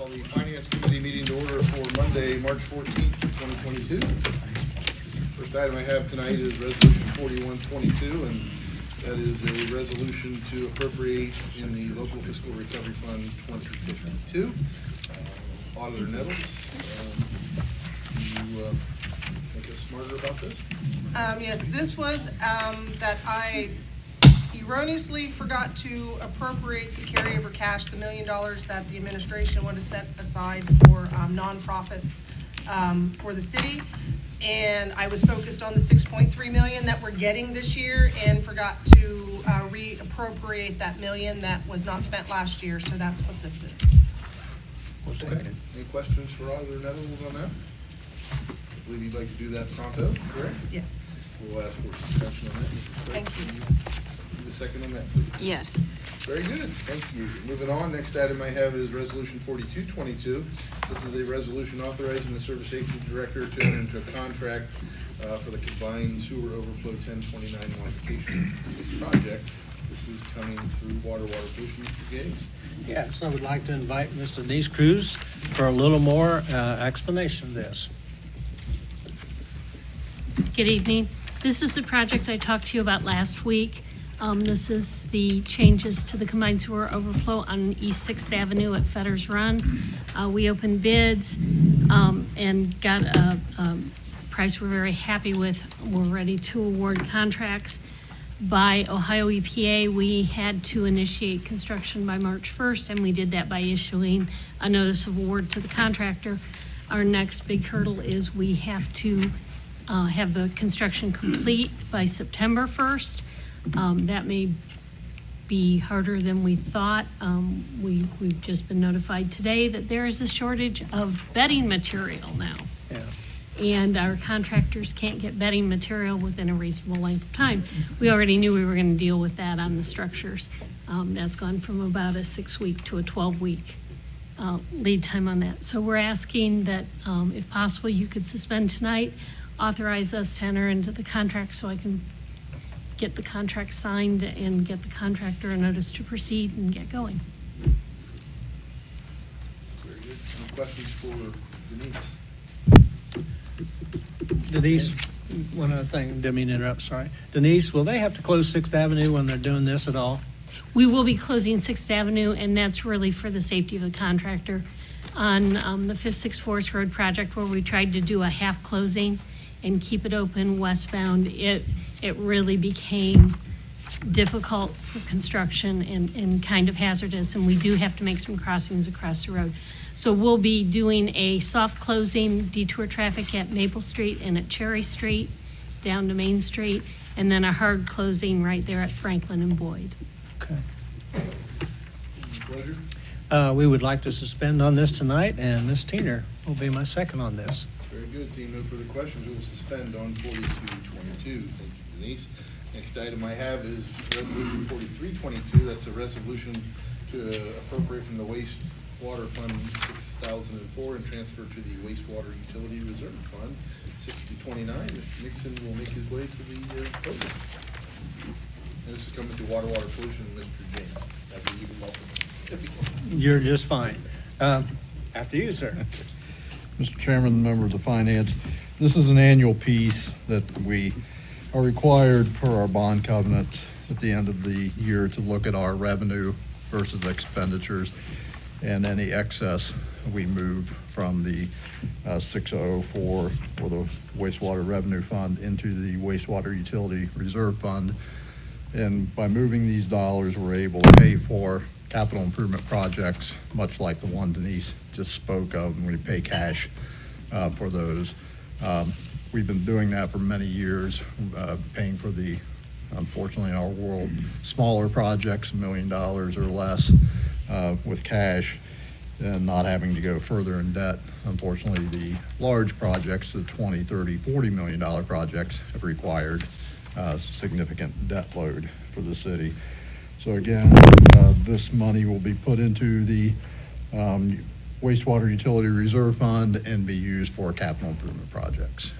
Call the Finance Committee meeting to order for Monday, March 14th, 2022. First item I have tonight is Resolution 4122, and that is a resolution to appropriate in the Local Fiscal Recovery Fund 2052. Auditor Nettles, can you make us smarter about this? Yes, this was that I erroneously forgot to appropriate the carryover cash, the $1 million that the administration wanted to set aside for nonprofits for the city. And I was focused on the $6.3 million that we're getting this year and forgot to reappropriate that $1 million that was not spent last year. So that's what this is. Okay. Any questions for Auditor Nettles on that? I believe you'd like to do that pronto, correct? Yes. We'll ask for suspension on that. Mrs. Clerk, Thank you. can give a second on that, please? Yes. Very good, thank you. Moving on, next item I have is Resolution 4222. This is a resolution authorizing the Service Safety Director to enter into a contract for the combined sewer overflow 1029 modification project. This is coming through water pollution. Mr. James. Yes, I would like to invite Ms. Denise Cruz for a little more explanation of this. Good evening. This is the project I talked to you about last week. This is the changes to the combined sewer overflow on East 6th Avenue at Fetter's Run. We opened bids and got a price we're very happy with. We're ready to award contracts. By Ohio EPA, we had to initiate construction by March 1st, and we did that by issuing a notice of award to the contractor. Our next big hurdle is we have to have the construction complete by September 1st. That may be harder than we thought. We've just been notified today that there is a shortage of bedding material now. Yeah. And our contractors can't get bedding material within a reasonable length of time. We already knew we were going to deal with that on the structures. That's gone from about a 6-week to a 12-week lead time on that. So we're asking that, if possible, you could suspend tonight, authorize us to enter into the contract so I can get the contract signed and get the contractor a notice to proceed and get going. Very good. Any questions for Denise? Denise, one other thing, didn't mean to interrupt, sorry. Denise, will they have to close 6th Avenue when they're doing this at all? We will be closing 6th Avenue, and that's really for the safety of the contractor. On the 5th 6 Forest Road project, where we tried to do a half closing and keep it open westbound, it really became difficult for construction and kind of hazardous, and we do have to make some crossings across the road. So we'll be doing a soft closing, detour traffic at Maple Street and at Cherry Street, down to Main Street, and then a hard closing right there at Franklin and Boyd. Okay. Pleasure. We would like to suspend on this tonight, and Ms. Teener will be my second on this. Very good. Seeing no further questions, we will suspend on 4222. Thank you, Denise. Next item I have is Resolution 4322. That's a resolution to appropriate from the Wastewater Fund 6004 and transfer to the Wastewater Utility Reserve Fund 6029. Mr. Nixon will make his way to the podium. And this is coming to water pollution, Mr. James. After you can welcome. You're just fine. After you, sir. Mr. Chairman, members of Finance, this is an annual piece that we are required per our bond covenant at the end of the year to look at our revenue versus expenditures, and any excess we move from the 6004 or the wastewater revenue fund into the wastewater utility reserve fund. And by moving these dollars, we're able to pay for capital improvement projects, much like the one Denise just spoke of, and we pay cash for those. We've been doing that for many years, paying for the, unfortunately in our world, smaller projects, $1 million or less, with cash, and not having to go further in debt. Unfortunately, the large projects, the $20, $30, $40 million projects, have required significant debt load for the city. So again, this money will be put into the wastewater utility reserve fund and be used for capital improvement projects.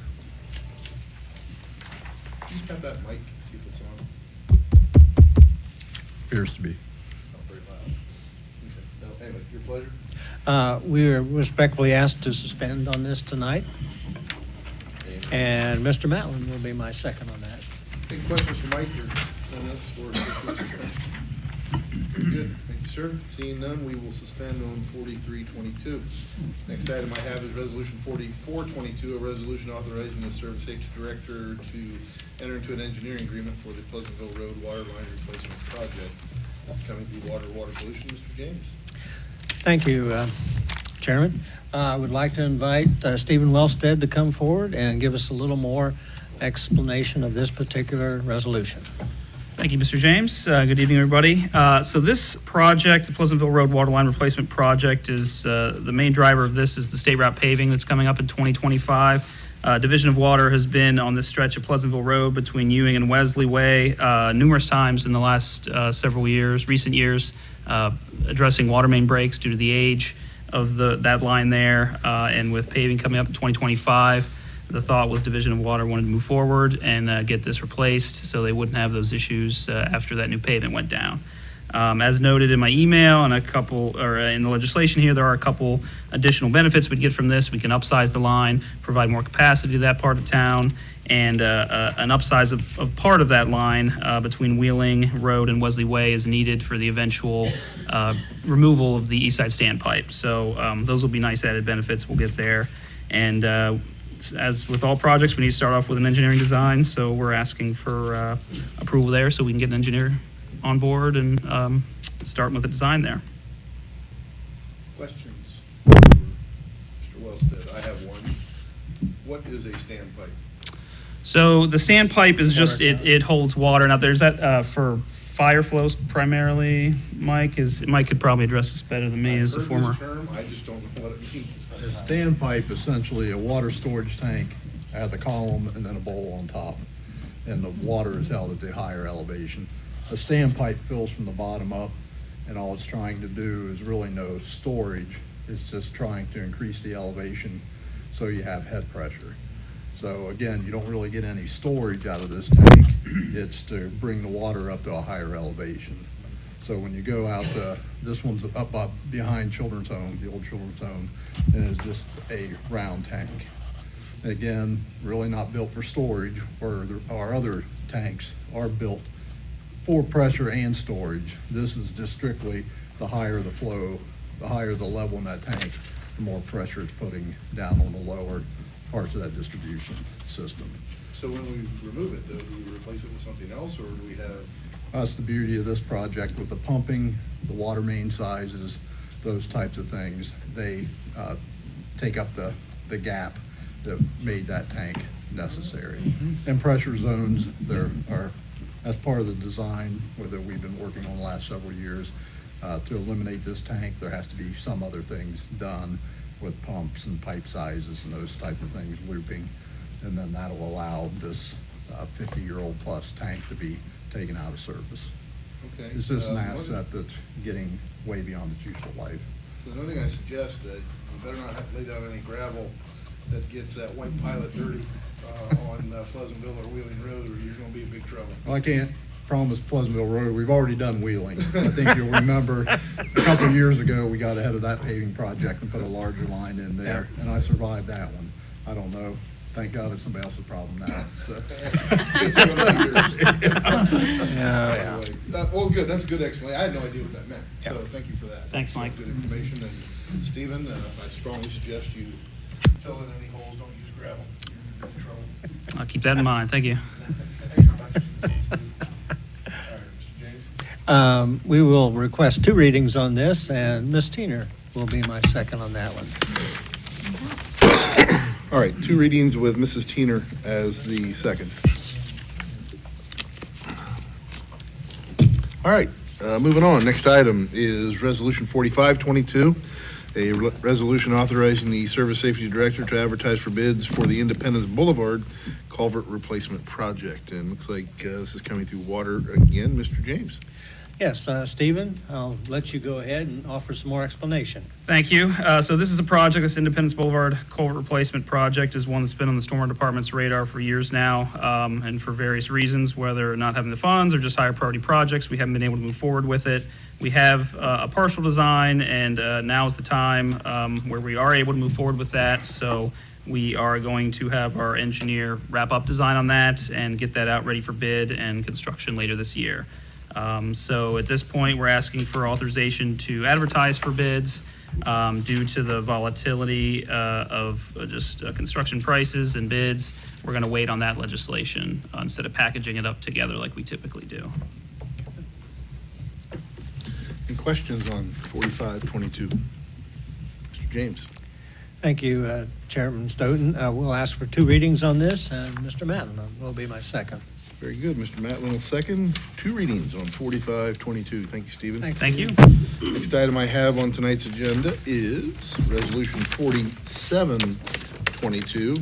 Can you tap that mic and see if it's on? Appears to be. Not very loud. Okay. No, anyway, your pleasure. We are respectfully asked to suspend on this tonight, and Mr. Matlin will be my second on that. Any questions for Mike or on this, or just we'll suspend? Very good, thank you, sir. Seeing none, we will suspend on 4322. Next item I have is Resolution 4422, a resolution authorizing the Service Safety Director to enter into an engineering agreement for the Pleasantville Road water line replacement project. This is coming through water pollution. Mr. James. Thank you, Chairman. I would like to invite Stephen Wellstead to come forward and give us a little more explanation of this particular resolution. Thank you, Mr. James. Good evening, everybody. So this project, the Pleasantville Road Waterline Replacement Project, is the main driver of this is the state route paving that's coming up in 2025. Division of Water has been on this stretch of Pleasantville Road between Ewing and Wesley Way numerous times in the last several years, recent years, addressing water main breaks due to the age of that line there, and with paving coming up in 2025. The thought was Division of Water wanted to move forward and get this replaced so they wouldn't have those issues after that new pavement went down. As noted in my email and in the legislation here, there are a couple additional benefits we'd get from this. We can upsize the line, provide more capacity to that part of town, and an upsize of part of that line between Wheeling Road and Wesley Way is needed for the eventual removal of the east side standpipe. So those will be nice added benefits we'll get there. And as with all projects, we need to start off with an engineering design, so we're asking for approval there so we can get an engineer on board and start with the design there. Questions for Mr. Wellstead? I have one. What is a standpipe? So the standpipe is just, it holds water. Now, there's that for fire flows primarily. Mike could probably address this better than me as a former. I've heard this term, I just don't know what it means. A standpipe, essentially a water storage tank, has a column and then a bowl on top, and the water is held at the higher elevation. A standpipe fills from the bottom up, and all it's trying to do is really no storage. It's just trying to increase the elevation so you have head pressure. So again, you don't really get any storage out of this tank. It's to bring the water up to a higher elevation. So when you go out, this one's up behind Children's Home, the old Children's Home, and it's just a round tank. Again, really not built for storage, where our other tanks are built for pressure and storage. This is just strictly the higher the flow, the higher the level in that tank, the more pressure it's putting down on the lower parts of that distribution system. So when we remove it, though, do we replace it with something else, or do we have? That's the beauty of this project with the pumping, the water main sizes, those types of things. They take up the gap that made that tank necessary. And pressure zones, there are, as part of the design that we've been working on the last several years, to eliminate this tank, there has to be some other things done with pumps and pipe sizes and those type of things, looping. And then that'll allow this 50-year-old plus tank to be taken out of service. Okay. It's just an asset that's getting way beyond its useful life. So the only thing I suggest that you better not have to lay down any gravel that gets that white pilot dirty on Pleasantville or Wheeling Road, or you're gonna be in big trouble. Well, I can't promise Pleasantville Road. We've already done Wheeling. I think you'll remember a couple of years ago, we got ahead of that paving project and put a larger line in there, and I survived that one. I don't know. Thank God it's somebody else's problem now. So. It's gonna be yours. Well, good, that's a good explanation. I had no idea what that meant, so thank you for that. Thanks, Mike. Good information, and Stephen, I strongly suggest you fill in any holes, don't use gravel, you're in trouble. I'll keep that in mind. Thank you. Any questions? All right, Mr. James? We will request 2 readings on this, and Ms. Teener will be my second on that one. All right, 2 readings with Mrs. Teener as the second. All right, moving on. Next item is Resolution 4522, a resolution authorizing the Service Safety Director to advertise for bids for the Independence Boulevard Culvert Replacement Project. And looks like this is coming through water again. Mr. James. Yes, Stephen, I'll let you go ahead and offer some more explanation. Thank you. So this is a project, this Independence Boulevard culvert replacement project is one that's been on the Stormwater Department's radar for years now, and for various reasons, whether not having the funds or just higher priority projects, we haven't been able to move forward with it. We have a partial design, and now is the time where we are able to move forward with that. So we are going to have our engineer wrap up design on that and get that out ready for bid and construction later this year. So at this point, we're asking for authorization to advertise for bids due to the volatility of just construction prices and bids. We're going to wait on that legislation instead of packaging it up together like we typically do. Any questions on 4522? Mr. James? Thank you, Chairman Stoughton. We'll ask for 2 readings on this, and Mr. Matlin will be my second. Very good. Mr. Matlin will second. 2 readings on 4522. Thank you, Stephen. Thanks. Thank you. Next item I have on tonight's agenda is Resolution 4722.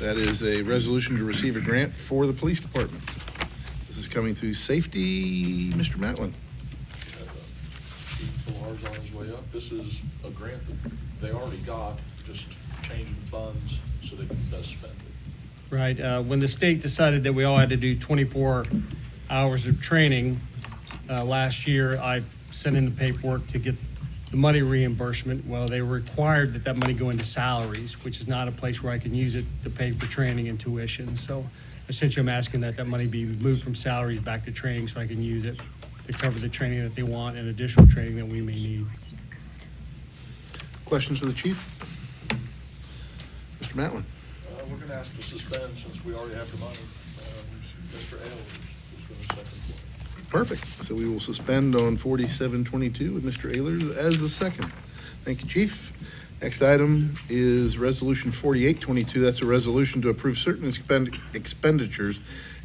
That is a resolution to receive a grant for the police department. This is coming through safety. Mr. Matlin. Chief Millar's on his way up. This is a grant that they already got, just changing funds so they can best spend it. Right, when the state decided that we all had to do 24 hours of training last year, I sent in the paperwork to get the money reimbursement. Well, they were required that money go into salaries, which is not a place where I can use it to pay for training and tuition. So essentially, I'm asking that money be moved from salaries back to training so I can use it to cover the training that they want and additional training that we may need. Questions for the chief? Mr. Matlin. We're going to ask to suspend since we already have the money. Mr. Ayers is going to second for it. Perfect. So we will suspend on 4722 with Mr. Ehlers as the second. Thank you, Chief. Next item is Resolution 4822. That's a resolution to approve certain expenditures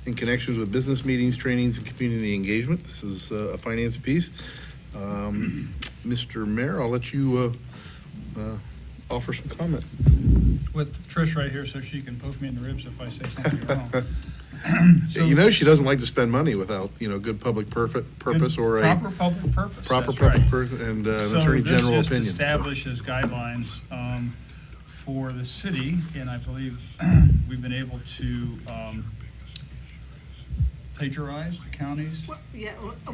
in connections with business meetings, trainings, and community engagement. This is a finance piece. Mr. Mayor, I'll let you offer some comment. With Trish right here so she can poke me in the ribs if I say something wrong. So You know, she doesn't like to spend money without, good public purpose or a Proper public purpose. proper that's public right. purpose and an attorney general So opinion. this just establishes guidelines for the city, and I believe we've been able to plagiarize the counties.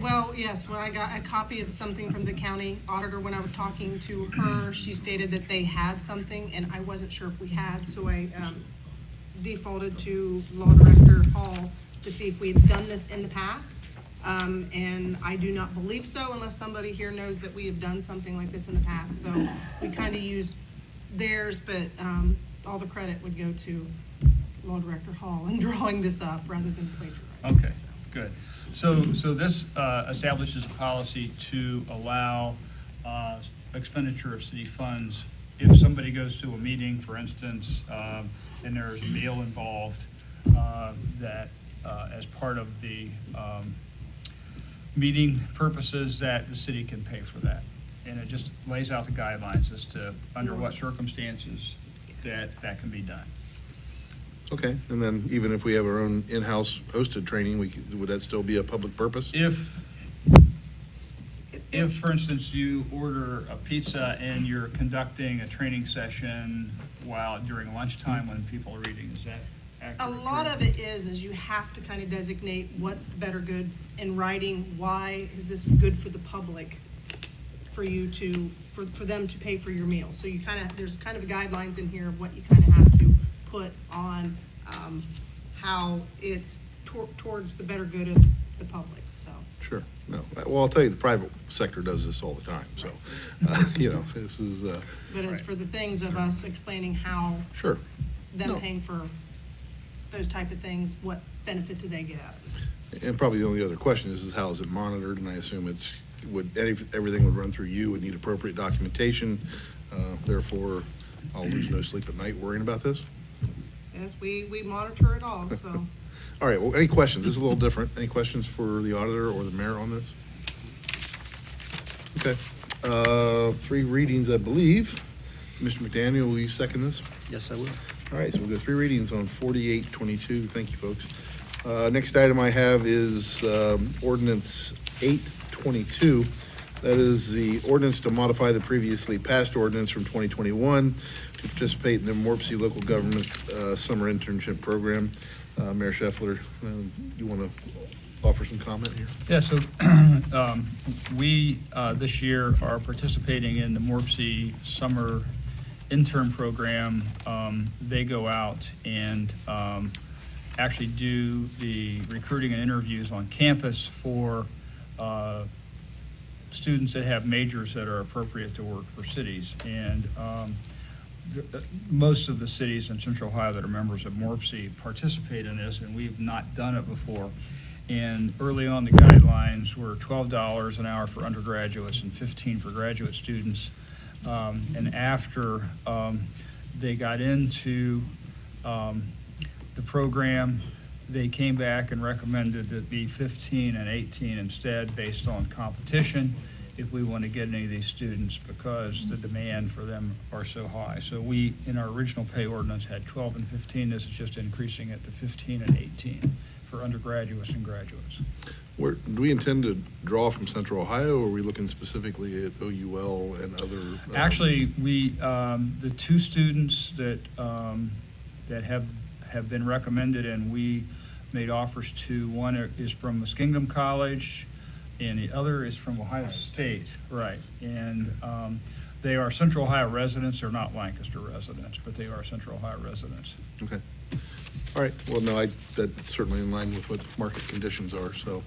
Well, yes, when I got a copy of something from the county auditor, when I was talking to her, she stated that they had something, and I wasn't sure if we had, so I defaulted to Law Director Hall to see if we had done this in the past. And I do not believe so unless somebody here knows that we have done something like this in the past. So we kind of used theirs, but all the credit would go to Law Director Hall in drawing this up rather than plagiarizing. Okay, good. So this establishes a policy to allow expenditure of city funds. If somebody goes to a meeting, for instance, and there's a meal involved, that as part of the meeting purposes, that the city can pay for that. And it just lays out the guidelines as to under what circumstances that can be done. Okay, and then even if we have our own in-house hosted training, would that still be a public purpose? If, for instance, you order a pizza and you're conducting a training session during lunchtime when people are eating, is that accurate? A lot of it is you have to kind of designate what's the better good in writing. Why is this good for the public, for you to, for them to pay for your meal? So you there's kind of guidelines in here of what you kind of have to put on how it's towards the better good of the public, so. Sure, no, well, I'll tell you, the private sector does this all the time, so, this is, But as for the things of us explaining how sure. them No. paying for those type of things, what benefit do they get out of it? And probably the only other question is how is it monitored, and I assume everything would run through you, would need appropriate documentation, therefore, I'll lose no sleep at night worrying about this. Yes, we monitor it all, so. All right, well, any questions? This is a little different. Any questions for the auditor or the mayor on this? Okay, 3 readings, I believe. Mr. McDaniel, will you second this? Yes, I will. All right, so we'll go 3 readings on 4822. Thank you, folks. Next item I have is ordinance 8 22. That is the ordinance to modify the previously passed ordinance from 2021 to participate in the Morpsey Local Government Summer Internship Program. Mayor Scheffler, you want to offer some comment here? Yeah, so we, this year, are participating in the Morpsey Summer Intern Program. They go out and actually do the recruiting and interviews on campus for students that have majors that are appropriate to work for cities. And most of the cities in Central Ohio that are members of Morpsey participate in this, and we've not done it before. And early on, the guidelines were $12 an hour for undergraduates and $15 for graduate students. And after they got into the program, they came back and recommended that it be 15 and 18 instead, based on competition, if we want to get any of these students, because the demand for them are so high. So we, in our original pay ordinance, had 12 and 15. This is just increasing it to 15 and 18 for undergraduates and graduates. Do we intend to draw from Central Ohio, or are we looking specifically at OUL and other? Actually, we, the two students that have been recommended, and we made offers to, one is from Muskingum College, and the other is from Ohio State, right? And they are Central Ohio residents. They're not Lancaster residents, but they are Central Ohio residents. Okay. All right. Well, no, that's certainly in line with what market conditions are. So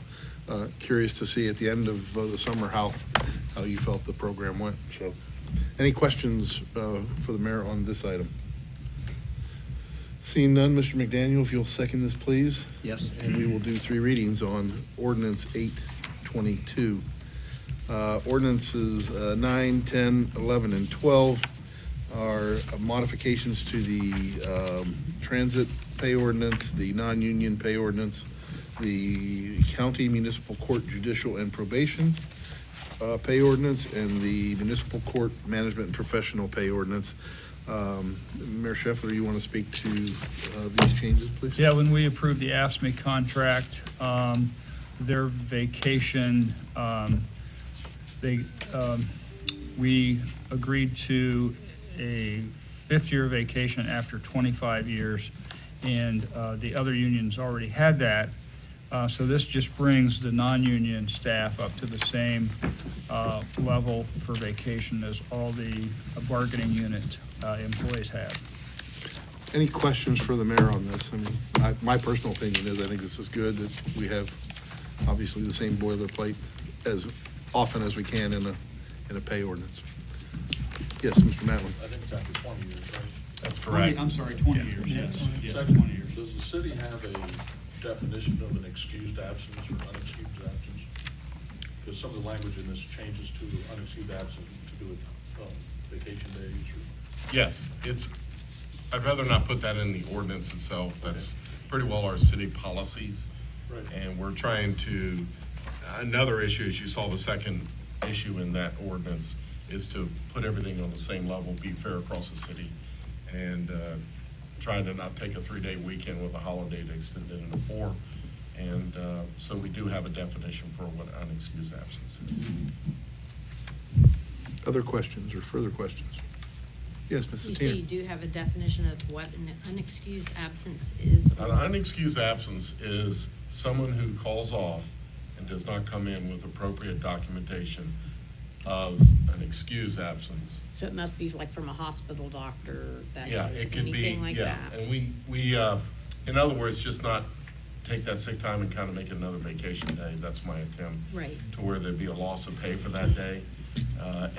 curious to see at the end of the summer how you felt the program went. So any questions for the mayor on this item? Seeing none, Mr. McDaniel, if you'll second this, please. Yes. And we will do 3 readings on ordinance 822. Ordinances 9, 10, 11, and 12 are modifications to the transit pay ordinance, the non-union pay ordinance, the county municipal court judicial and probation pay ordinance, and the municipal court management and professional pay ordinance. Mayor Scheffler, you want to speak to these changes, please? Yeah, when we approved the AFSCME contract, their vacation, we agreed to a 5th-year vacation after 25 years, and the other unions already had that. So this just brings the non-union staff up to the same level for vacation as all the bargaining unit employees have. Any questions for the mayor on this? I mean, my personal opinion is I think this is good that we have obviously the same boilerplate as often as we can in a pay ordinance. Yes, Mr. Matlin. I think it's after 20 years, right? That's correct. I'm sorry, 20 years, yes. Yeah, Second, 20 years. does the city have a definition of an excused absence or unexcused absence? Because some of the language in this changes to unexcused absence to do with vacation days or. Yes, I'd rather not put that in the ordinance itself. That's pretty well our city policies. Right. And we're trying to, another issue, as you saw the second issue in that ordinance, is to put everything on the same level, be fair across the city, and trying to not take a 3-day weekend with a holiday to extend it into 4. And so we do have a definition for what unexcused absence is. Other questions or further questions? Yes, Mrs. You say Tanner. you do have a definition of what an unexcused absence is? An unexcused absence is someone who calls off and does not come in with appropriate documentation of an excused absence. So it must be like from a hospital doctor, that, Yeah, it could be, anything like yeah. that? And we, in other words, just not take that sick time and kind of make it another vacation day. That's my attempt. Right. To where there'd be a loss of pay for that day.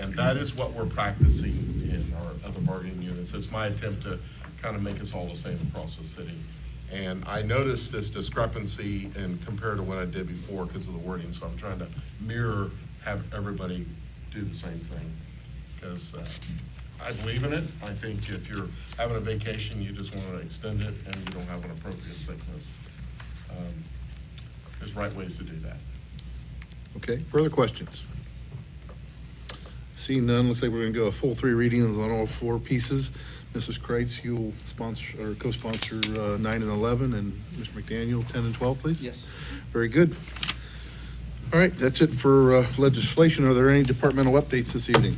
And that is what we're practicing in our other bargaining units. It's my attempt to kind of make us all the same across the city. And I noticed this discrepancy and compared to what I did before because of the wording, so I'm trying to have everybody do the same thing. Because I believe in it. I think if you're having a vacation, you just want to extend it and you don't have an appropriate sickness. There's right ways to do that. Okay, further questions? Seeing none, looks like we're going to go a full 3 readings on all 4 pieces. Mrs. Kreitz, you'll sponsor or co-sponsor 9 and 11, and Mr. McDaniel 10 and 12, please. Yes. Very good. All right, that's it for legislation. Are there any departmental updates this evening?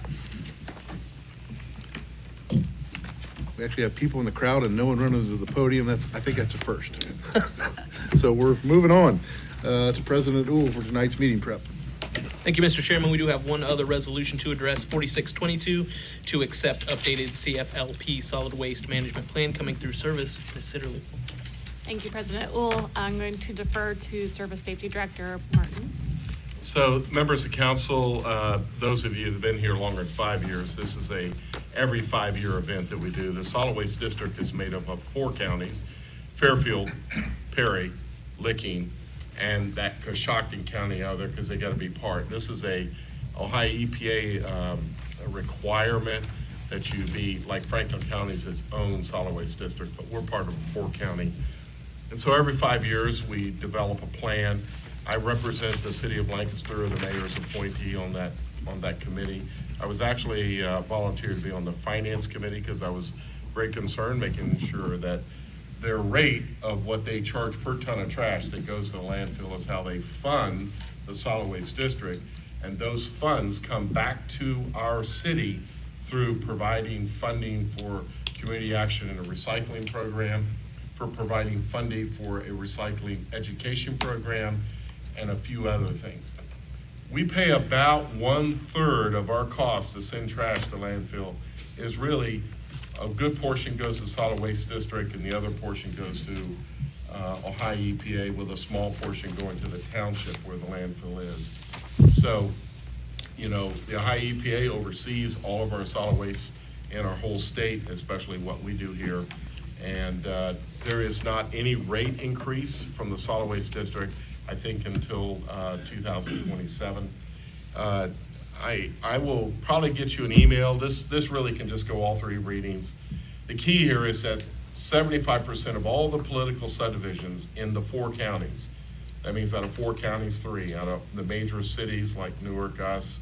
We actually have people in the crowd and no one running to the podium. I think that's a first. So we're moving on to President Uhl for tonight's meeting prep. Thank you, Mr. Chairman. We do have one other resolution to address, 4622, to accept updated CFLP solid waste management plan coming through service. Ms. Sitterly. Thank you, President Uhl. I'm going to defer to Service Safety Director Martin. So, members of council, those of you that have been here longer than 5 years, this is a every 5-year event that we do. The solid waste district is made up of 4 counties: Fairfield, Perry, Licking, and that Coshocton County out there because they got to be part. This is a Ohio EPA a requirement that you be, like Franklin County's its own solid waste district, but we're part of a 4-county. And so every 5 years, we develop a plan. I represent the city of Lancaster, the mayor's appointee on that committee. I was actually volunteered to be on the finance committee because I was very concerned making sure that their rate of what they charge per ton of trash that goes to the landfill is how they fund the solid waste district. And those funds come back to our city through providing funding for community action and a recycling program, for providing funding for a recycling education program, and a few other things. We pay about 1/3 of our cost to send trash to landfill. Is really a good portion goes to solid waste district and the other portion goes to Ohio EPA, with a small portion going to the township where the landfill is. So, you know, the Ohio EPA oversees all of our solid waste in our whole state, especially what we do here. And there is not any rate increase from the solid waste district, I think, until 2027. I will probably get you an email. This really can just go all 3 readings. The key here is that 75% of all the political subdivisions in the 4 counties, that means out of 4 counties, 3, out of the major cities like Newark, us,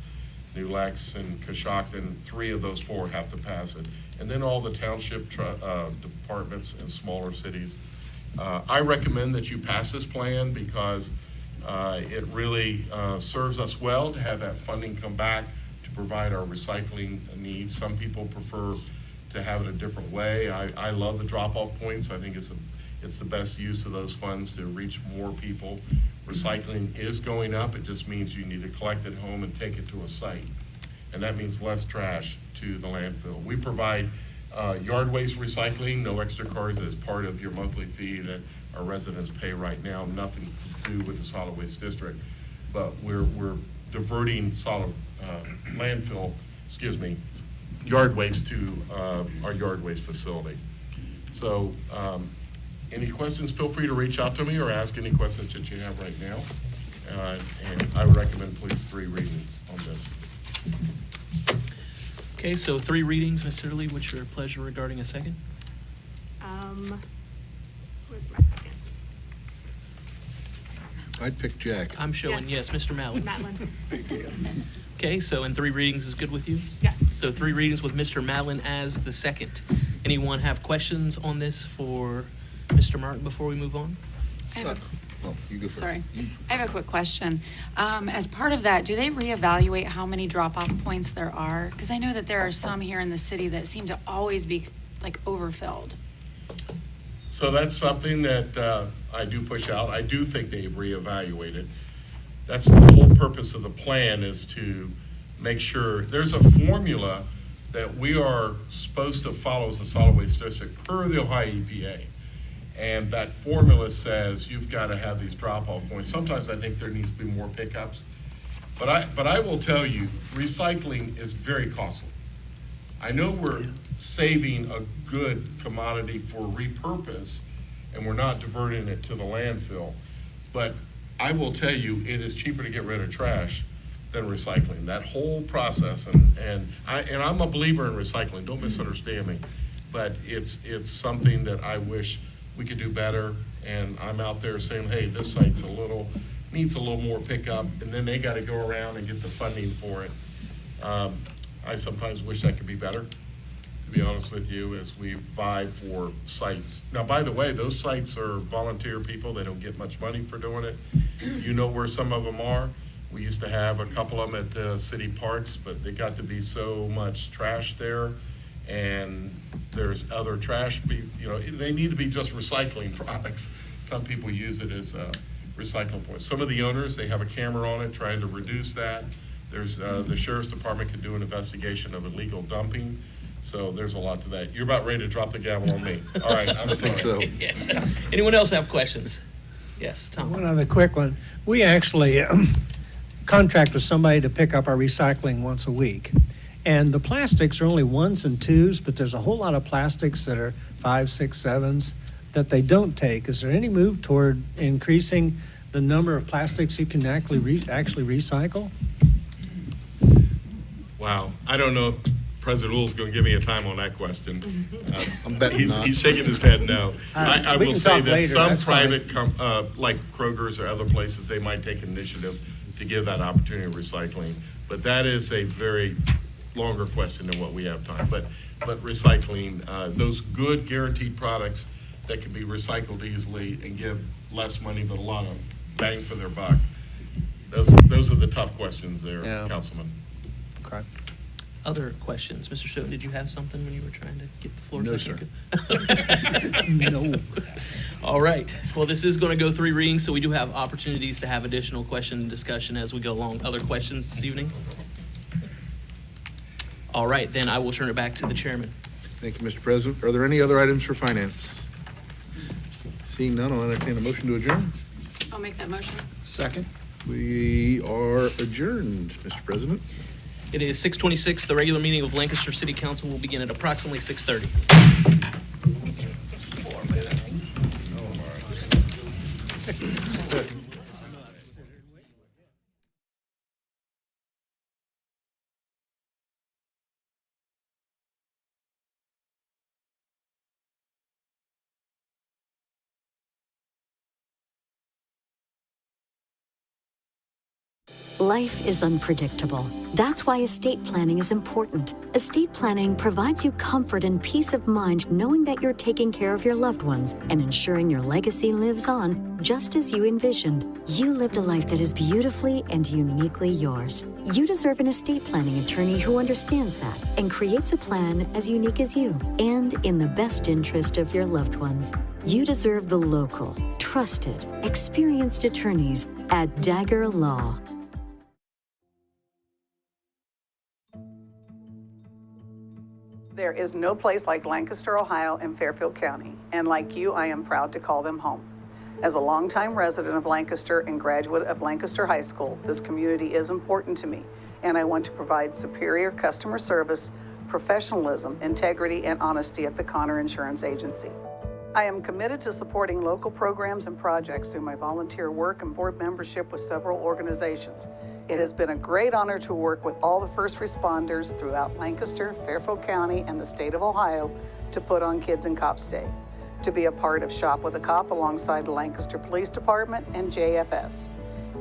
New Lex, and Coshocton, 3 of those 4 have to pass it. And then all the township departments and smaller cities. I recommend that you pass this plan because it really serves us well to have that funding come back to provide our recycling needs. Some people prefer to have it a different way. I love the drop-off points. I think it's the best use of those funds to reach more people. Recycling is going up. It just means you need to collect it home and take it to a site. And that means less trash to the landfill. We provide yard waste recycling, no extra cars, as part of your monthly fee that our residents pay right now. Nothing to do with the solid waste district, but we're diverting yard waste to our yard waste facility. So any questions, feel free to reach out to me or ask any questions that you have right now. And I would recommend please 3 readings on this. Okay, so 3 readings. Ms. Sitterly, what's your pleasure regarding a second? Who's my second? I'd pick Jack. I'm showing, yes, Mr. Mallon. Matlin. Okay, so in 3 readings is good with you? Yes. So 3 readings with Mr. Mallon as the second. Anyone have questions on this for Mr. Martin before we move on? You go first. Sorry, I have a quick question. As part of that, do they reevaluate how many drop-off points there are? Because I know that there are some here in the city that seem to always be like overfilled. So that's something that I do push out. I do think they've reevaluated. That's the whole purpose of the plan, is to make sure there's a formula that we are supposed to follow as a solid waste district per the Ohio EPA. And that formula says you've got to have these drop-off points. Sometimes I think there needs to be more pickups. But I will tell you, recycling is very costly. I know we're saving a good commodity for repurpose, and we're not diverting it to the landfill. But I will tell you, it is cheaper to get rid of trash than recycling. That whole process, and I'm a believer in recycling, don't misunderstand me, but it's something that I wish we could do better. And I'm out there saying, hey, this site's needs a little more pickup, and then they got to go around and get the funding for it. I sometimes wish that could be better, to be honest with you, as we vie for sites. Now, by the way, those sites are volunteer people. They don't get much money for doing it. You know where some of them are. We used to have a couple of them at the city parks, but they got to be so much trash there. And there's other trash, they need to be just recycling products. Some people use it as recycling points. Some of the owners, they have a camera on it trying to reduce that. There's, the sheriff's department could do an investigation of illegal dumping. So there's a lot to that. You're about ready to drop the gavel on me. All right, I'm sorry. think so. Yeah. Anyone else have questions? Yes, Tom. One other quick one. We actually contract with somebody to pick up our recycling once a week. And the plastics are only 1s and 2s, but there's a whole lot of plastics that are 5, 6, 7s that they don't take. Is there any move toward increasing the number of plastics you can actually recycle? Wow, I don't know if President Rule's going to give me a time on that question. I'm betting not. He's shaking his head no. I We will can say talk that later, some that's fine. private, like Kroger's or other places, they might take initiative to give that opportunity of recycling. But that is a very longer question than what we have time. But recycling, those good guaranteed products that can be recycled easily and give less money but a lot of bang for their buck. Those are the tough questions there, Yeah. Councilman. Okay. Other questions? Mr. Stone, did you have something when you were trying to get the floor? No, sir. No. All right. Well, this is going to go 3 readings, so we do have opportunities to have additional question and discussion as we go along. Other questions this evening? All right, then I will turn it back to the chairman. Thank you, Mr. President. Are there any other items for finance? Seeing none, I'll entertain a motion to adjourn. I'll make that motion. Second. We are adjourned, Mr. President. It is 6:26. The regular meeting of Lancaster City Council will begin at approximately 6:30. Life is unpredictable. That's why estate planning is important. Estate planning provides you comfort and peace of mind knowing that you're taking care of your loved ones and ensuring your legacy lives on just as you envisioned. You lived a life that is beautifully and uniquely yours. You deserve an estate planning attorney who understands that and creates a plan as unique as you and in the best interest of your loved ones. You deserve the local, trusted, experienced attorneys at Dagger Law. There is no place like Lancaster, Ohio, and Fairfield County, and like you, I am proud to call them home. As a longtime resident of Lancaster and graduate of Lancaster High School, this community is important to me, and I want to provide superior customer service, professionalism, integrity, and honesty at the Connor Insurance Agency. I am committed to supporting local programs and projects through my volunteer work and board membership with several organizations. It has been a great honor to work with all the first responders throughout Lancaster, Fairfield County, and the state of Ohio to put on Kids and Cops Day, to be a part of Shop with a Cop alongside the Lancaster Police Department and JFS,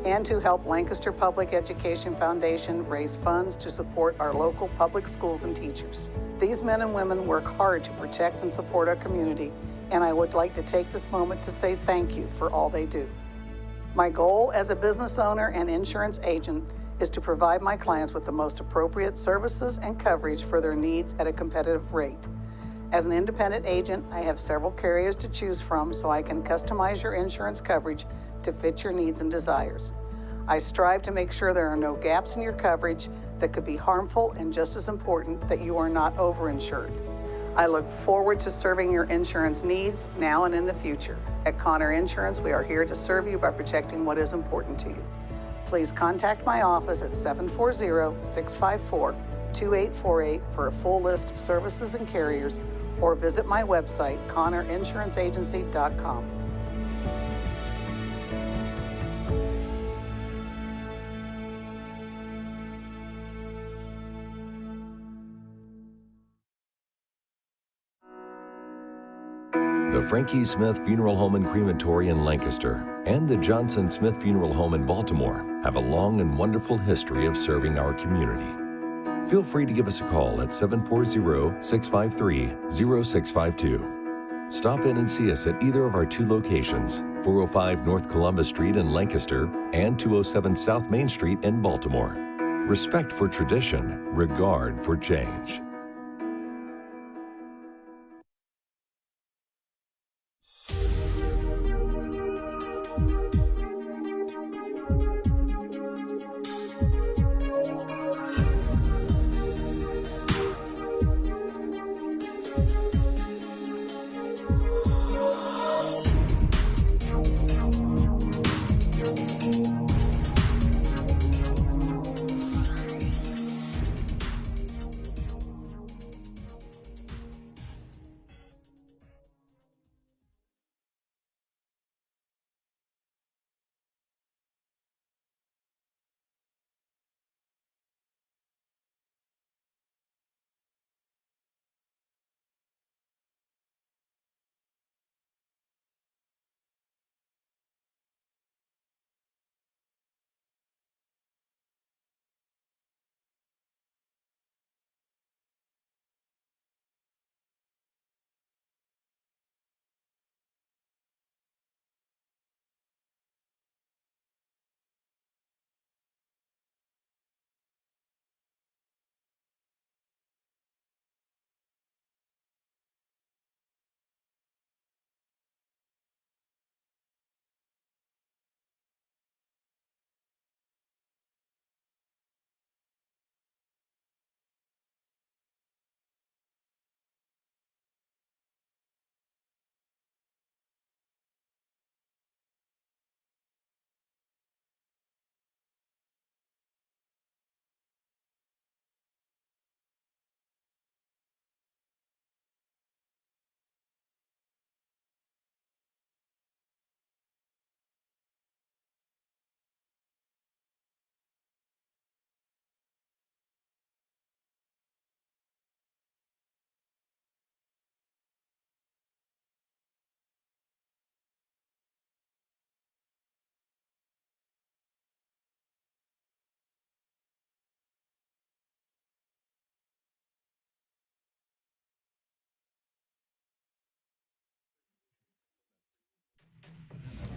and to help Lancaster Public Education Foundation raise funds to support our local public schools and teachers. These men and women work hard to protect and support our community, and I would like to take this moment to say thank you for all they do. My goal as a business owner and insurance agent is to provide my clients with the most appropriate services and coverage for their needs at a competitive rate. As an independent agent, I have several carriers to choose from so I can customize your insurance coverage to fit your needs and desires. I strive to make sure there are no gaps in your coverage that could be harmful, and just as important, that you are not overinsured. I look forward to serving your insurance needs now and in the future. At Connor Insurance, we are here to serve you by protecting what is important to you. Please contact my office at 740-654-2848 for a full list of services and carriers, or visit my website, ConnorInsuranceAgency.com. The Frankie Smith Funeral Home and Crematory in Lancaster and the Johnson Smith Funeral Home in Baltimore have a long and wonderful history of serving our community. Feel free to give us a call at 740-653-0652. Stop in and see us at either of our 2 locations, 405 North Columbus Street in Lancaster, and 207 South Main Street in Baltimore. Respect for tradition, regard for change.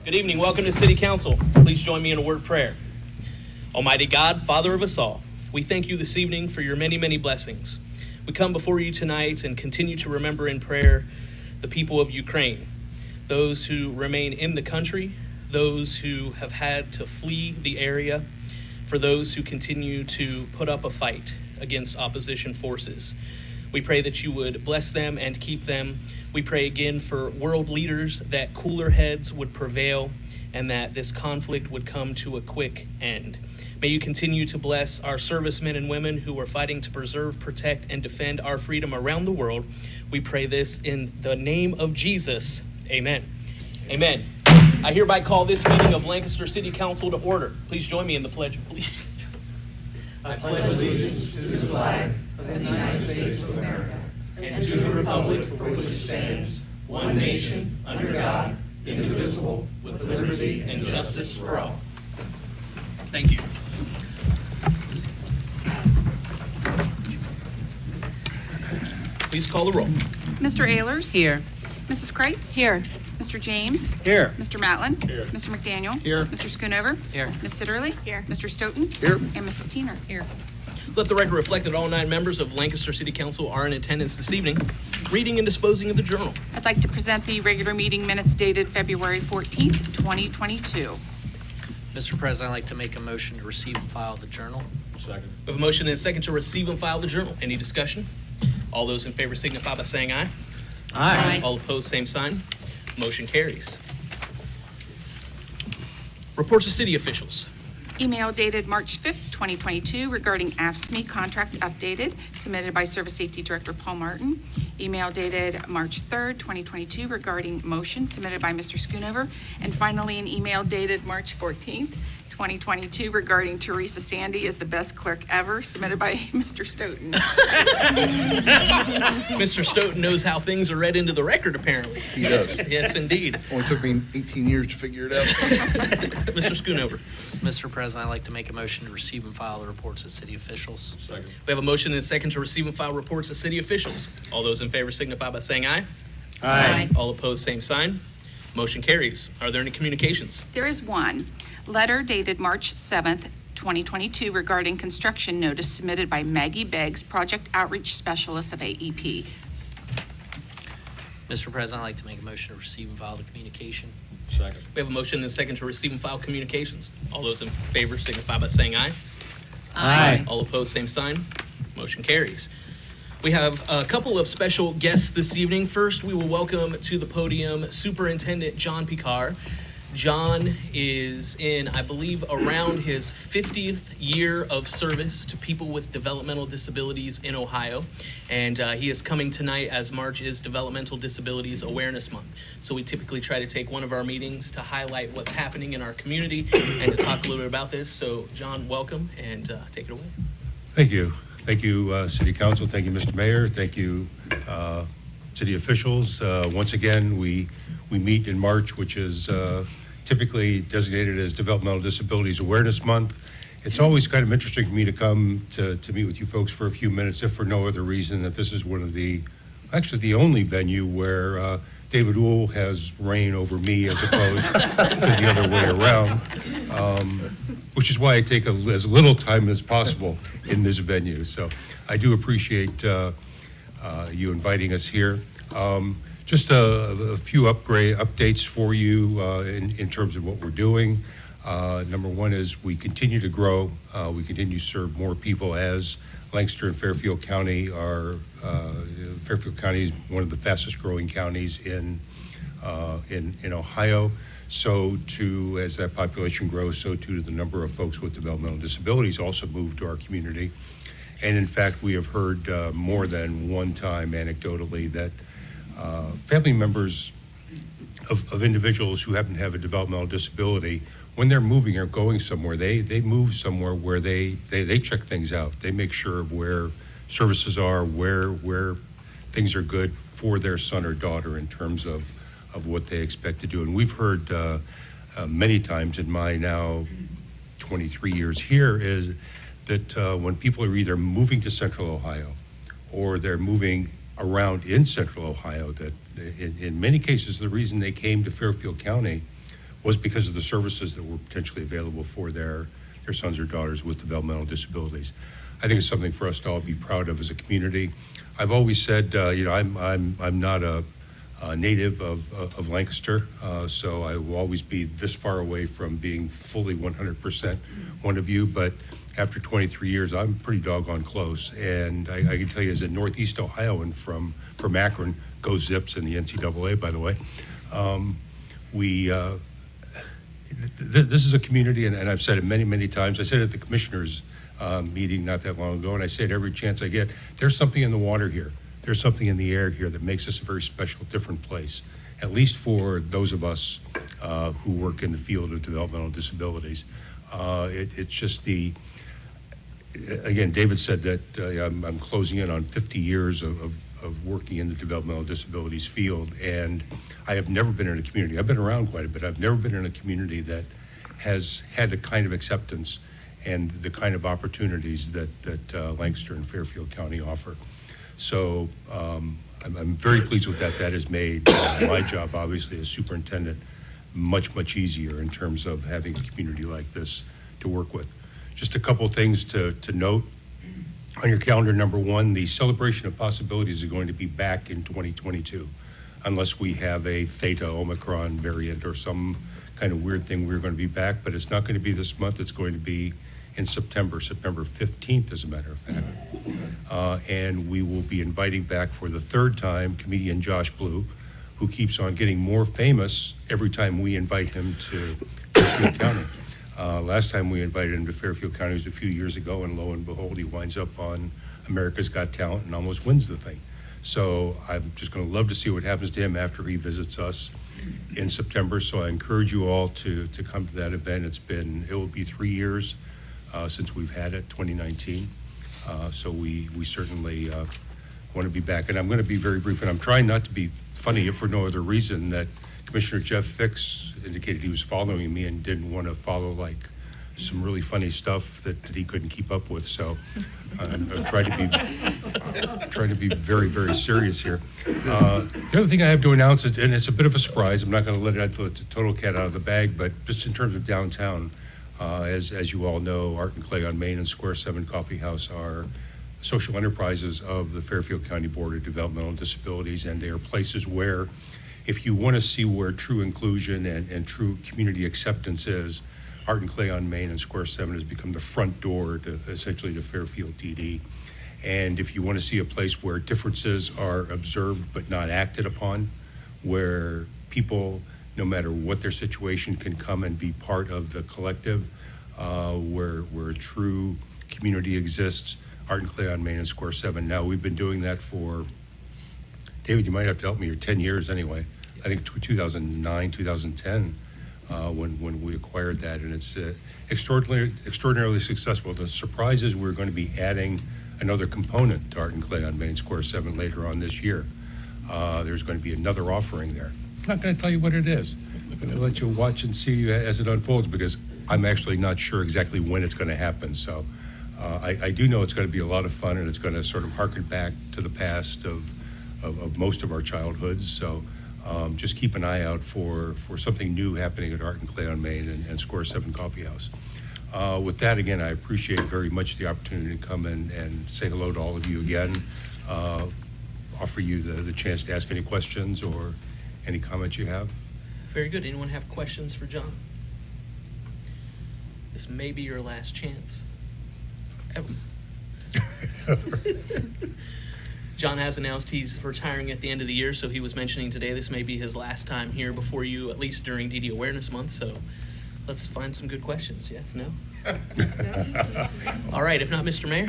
Good evening. Welcome to City Council. Please join me in a word of prayer. Almighty God, Father of us all, we thank you this evening for your many, many blessings. We come before you tonight and continue to remember in prayer the people of Ukraine, those who remain in the country, those who have had to flee the area, for those who continue to put up a fight against opposition forces. We pray that you would bless them and keep them. We pray again for world leaders that cooler heads would prevail and that this conflict would come to a quick end. May you continue to bless our servicemen and women who are fighting to preserve, protect, and defend our freedom around the world. We pray this in the name of Jesus. Amen. Amen. I hereby call this meeting of Lancaster City Council to order. Please join me in the Pledge of Allegiance. I pledge allegiance to the flag of the United States of America and to the republic for which it stands, one nation, under God, indivisible, with liberty and justice for all. Thank you. Please call the roll. Mr. Ehlers? Here. Mrs. Kreitz? Here. Mr. James? Here. Mr. Matlin? Here. Mr. McDaniel? Here. Mr. Schoonover? Here. Ms. Sitterly? Here. Mr. Stoughton? Here. And Mrs. Teener? Here. Let the record reflect that all 9 members of Lancaster City Council are in attendance this evening. Reading and disposing of the journal. I'd like to present the regular meeting minutes dated February 14th, 2022. Mr. President, I'd like to make a motion to receive and file the journal. Second. We have a motion and a second to receive and file the journal. Any discussion? All those in favor signify by saying aye. Aye. All opposed, same sign. Motion carries. Reports of city officials. Email dated March 5th, 2022 regarding AFSCME contract updated, submitted by Service Safety Director Paul Martin. Email dated March 3rd, 2022 regarding motion submitted by Mr. Schoonover. And finally, an email dated March 14th, 2022 regarding Teresa Sandy is the best clerk ever, submitted by Mr. Stoughton. Mr. Stoughton knows how things are read into the record, apparently. He does. Yes, indeed. Only took me 18 years to figure it out. Mr. Schoonover. Mr. President, I'd like to make a motion to receive and file the reports of city officials. Second. We have a motion and a second to receive and file reports of city officials. All those in favor signify by saying aye. Aye. All opposed, same sign. Motion carries. Are there any communications? There is one. Letter dated March 7th, 2022 regarding construction notice submitted by Maggie Beggs, Project Outreach Specialist of AEP. Mr. President, I'd like to make a motion to receive and file the communication. Second. We have a motion and a second to receive and file communications. All those in favor signify by saying aye. Aye. All opposed, same sign. Motion carries. We have a couple of special guests this evening. First, we will welcome to the podium Superintendent John Picard. John is in, I believe, around his 50th year of service to people with developmental disabilities in Ohio. And he is coming tonight as March is Developmental Disabilities Awareness Month. So we typically try to take one of our meetings to highlight what's happening in our community and to talk a little bit about this. So John, welcome, and take it away. Thank you. Thank you, City Council. Thank you, Mr. Mayor. Thank you, city officials. Once again, we meet in March, which is typically designated as Developmental Disabilities Awareness Month. It's always kind of interesting for me to come to meet with you folks for a few minutes, if for no other reason that this is one of the, actually the only venue where David Uhl has reign over me as opposed to the other way around, which is why I take as little time as possible in this venue. So I do appreciate you inviting us here. Just a few updates for you in terms of what we're doing. Number one is we continue to grow. We continue to serve more people as Lancaster and Fairfield County are, Fairfield County is one of the fastest growing counties in Ohio. So too, as that population grows, so too the number of folks with developmental disabilities also move to our community. And in fact, we have heard more than one time anecdotally that family members of individuals who happen to have a developmental disability, when they're moving or going somewhere, they move somewhere where they check things out. They make sure of where services are, where things are good for their son or daughter in terms of what they expect to do. And we've heard many times in my now 23 years here is that when people are either moving to Central Ohio or they're moving around in Central Ohio, that in many cases the reason they came to Fairfield County was because of the services that were potentially available for their sons or daughters with developmental disabilities. I think it's something for us to all be proud of as a community. I've always said, I'm not a native of Lancaster, so I will always be this far away from being fully 100% one of you, but after 23 years, I'm pretty doggone close. And I can tell you as a Northeast Ohioan from Akron, go Zips in the NCAA, by the way. This is a community, and I've said it many, many times. I said it at the commissioners' meeting not that long ago, and I say it every chance I get. There's something in the water here. There's something in the air here that makes this a very special, different place, at least for those of us who work in the field of developmental disabilities. It's just again, David said that I'm closing in on 50 years of working in the developmental disabilities field, and I have never been in a community, I've been around quite a bit, I've never been in a community that has had the kind of acceptance and the kind of opportunities that Lancaster and Fairfield County offer. So I'm very pleased with that. That has made my job, obviously, as superintendent, much, much easier in terms of having a community like this to work with. Just a couple of things to note. On your calendar, number one, the Celebration of Possibilities is going to be back in 2022, unless we have a Theta Omicron variant or some kind of weird thing. We're going to be back, but it's not going to be this month. It's going to be in September 15th, as a matter of fact. And we will be inviting back for the third time comedian Josh Blue, who keeps on getting more famous every time we invite him to Fairfield County. Last time we invited him to Fairfield County was a few years ago, and lo and behold, he winds up on America's Got Talent and almost wins the thing. So I'm just going to love to see what happens to him after he visits us in September. So I encourage you all to come to that event. It will be 3 years since we've had it, 2019. So we certainly want to be back. And I'm going to be very brief, and I'm trying not to be funny if for no other reason that Commissioner Jeff Fix indicated he was following me and didn't want to follow like some really funny stuff that he couldn't keep up with. So I'm trying to be very, very serious here. The other thing I have to announce is, and it's a bit of a surprise, I'm not going to let the total cat out of the bag, but just in terms of downtown, as you all know, Art and Clay on Main and Square 7 Coffee House are social enterprises of the Fairfield County Board of Developmental Disabilities, and they are places where, if you want to see where true inclusion and true community acceptance is, Art and Clay on Main and Square 7 has become the front door to essentially to Fairfield TD. And if you want to see a place where differences are observed but not acted upon, where people, no matter what their situation, can come and be part of the collective, where true community exists, Art and Clay on Main and Square 7. Now, we've been doing that for, David, you might have to help me here, 10 years anyway. I think 2009, 2010, when we acquired that, and it's extraordinarily successful. The surprise is we're going to be adding another component to Art and Clay on Main Square 7 later on this year. There's going to be another offering there. I'm not going to tell you what it is. I'm going to let you watch and see as it unfolds, because I'm actually not sure exactly when it's going to happen. So I do know it's going to be a lot of fun, and it's going to sort of harken back to the past of most of our childhoods. So just keep an eye out for something new happening at Art and Clay on Main and Square 7 Coffee House. With that, again, I appreciate very much the opportunity to come and say hello to all of you again, offer you the chance to ask any questions or any comments you have. Very good. Anyone have questions for John? This may be your last chance. Ever. John has announced he's retiring at the end of the year, so he was mentioning today this may be his last time here before you, at least during DD Awareness Month, so let's find some good questions. Yes, no? All right, if not, Mr. Mayor?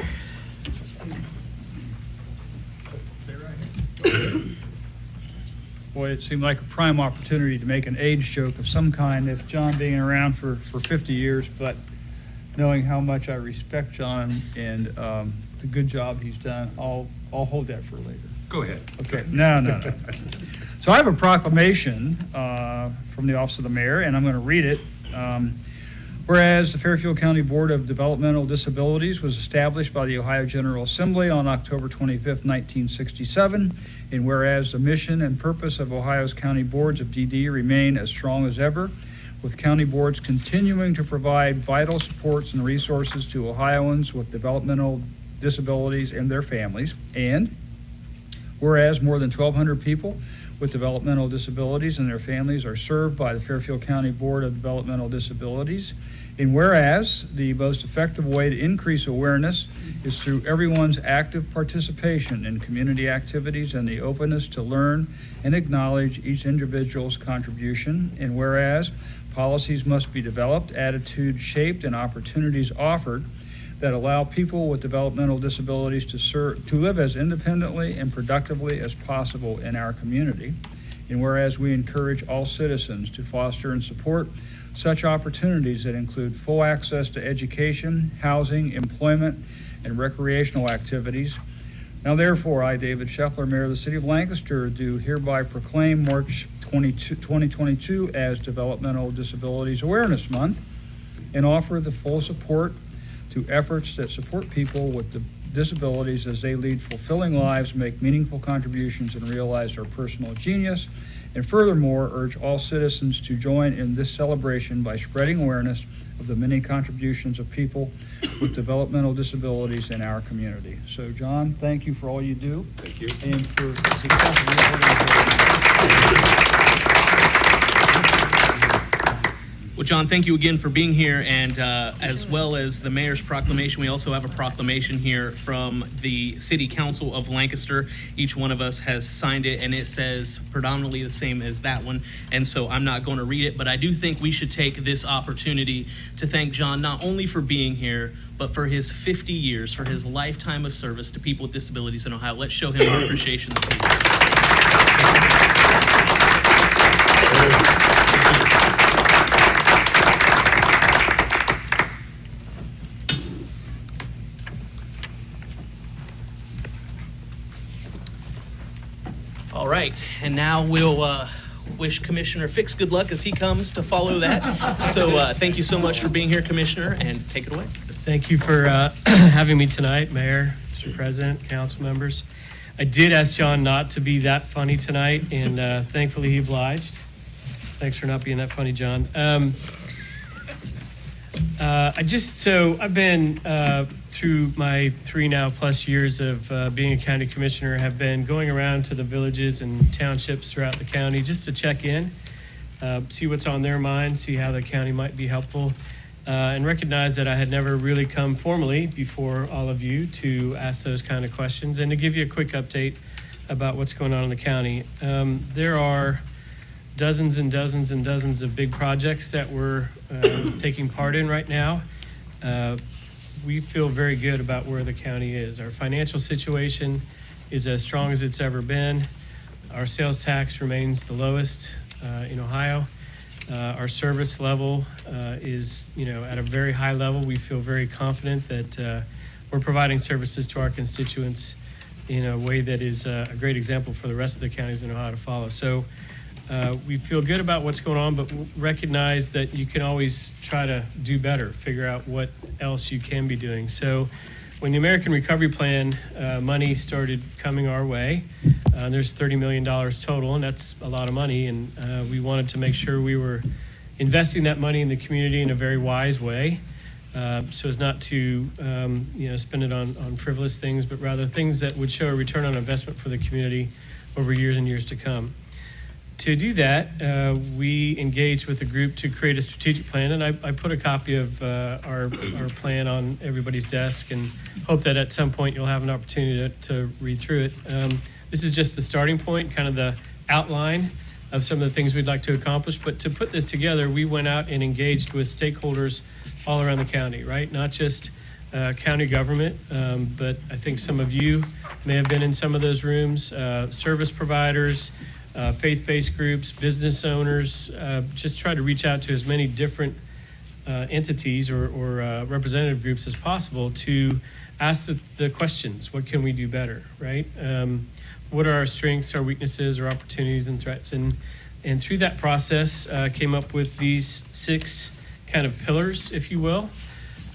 Boy, it seemed like a prime opportunity to make an age joke of some kind, if John being around for 50 years, but knowing how much I respect John and the good job he's done, I'll hold that for later. Go ahead. Okay, no. So I have a proclamation from the Office of the Mayor, and I'm going to read it. Whereas the Fairfield County Board of Developmental Disabilities was established by the Ohio General Assembly on October 25th, 1967, and whereas the mission and purpose of Ohio's county boards of DD remain as strong as ever, with county boards continuing to provide vital supports and resources to Ohioans with developmental disabilities and their families, and whereas more than 1,200 people with developmental disabilities and their families are served by the Fairfield County Board of Developmental Disabilities, and whereas the most effective way to increase awareness is through everyone's active participation in community activities and the openness to learn and acknowledge each individual's contribution, and whereas policies must be developed, attitudes shaped, and opportunities offered that allow people with developmental disabilities to live as independently and productively as possible in our community. And whereas we encourage all citizens to foster and support such opportunities that include full access to education, housing, employment, and recreational activities. Now therefore, I, David Scheffler, Mayor of the City of Lancaster, do hereby proclaim March 2022 as Developmental Disabilities Awareness Month and offer the full support to efforts that support people with disabilities as they lead fulfilling lives, make meaningful contributions, and realize their personal genius. And furthermore, urge all citizens to join in this celebration by spreading awareness of the many contributions of people with developmental disabilities in our community. So, John, thank you for all you do. Thank you. And for the success of your organization. Well, John, thank you again for being here, and as well as the mayor's proclamation, we also have a proclamation here from the City Council of Lancaster. Each one of us has signed it, and it says predominantly the same as that one, and so I'm not going to read it, but I do think we should take this opportunity to thank John not only for being here, but for his 50 years, for his lifetime of service to people with disabilities in Ohio. Let's show him our appreciation this evening. All right, and now we'll wish Commissioner Fix good luck as he comes to follow that. So thank you so much for being here, Commissioner, and take it away. Thank you for having me tonight, Mayor, Mr. President, council members. I did ask John not to be that funny tonight, and thankfully he obliged. Thanks for not being that funny, John. I've been through my 3 now plus years of being a county commissioner, have been going around to the villages and townships throughout the county just to check in, see what's on their mind, see how the county might be helpful, and recognize that I had never really come formally before all of you to ask those kind of questions and to give you a quick update about what's going on in the county. There are dozens and dozens and dozens of big projects that we're taking part in right now. We feel very good about where the county is. Our financial situation is as strong as it's ever been. Our sales tax remains the lowest in Ohio. Our service level is, at a very high level. We feel very confident that we're providing services to our constituents in a way that is a great example for the rest of the counties in Ohio to follow. So we feel good about what's going on, but recognize that you can always try to do better, figure out what else you can be doing. So when the American Recovery Plan money started coming our way, there's $30 million total, and that's a lot of money, and we wanted to make sure we were investing that money in the community in a very wise way, so as not to spend it on frivolous things, but rather things that would show a return on investment for the community over years and years to come. To do that, we engaged with a group to create a strategic plan, and I put a copy of our plan on everybody's desk and hope that at some point you'll have an opportunity to read through it. This is just the starting point, kind of the outline of some of the things we'd like to accomplish. But to put this together, we went out and engaged with stakeholders all around the county, right? Not just county government, but I think some of you may have been in some of those rooms, service providers, faith-based groups, business owners, just try to reach out to as many different entities or representative groups as possible to ask the questions. What can we do better, right? What are our strengths, our weaknesses, our opportunities and threats? And through that process, came up with these 6 kind of pillars, if you will,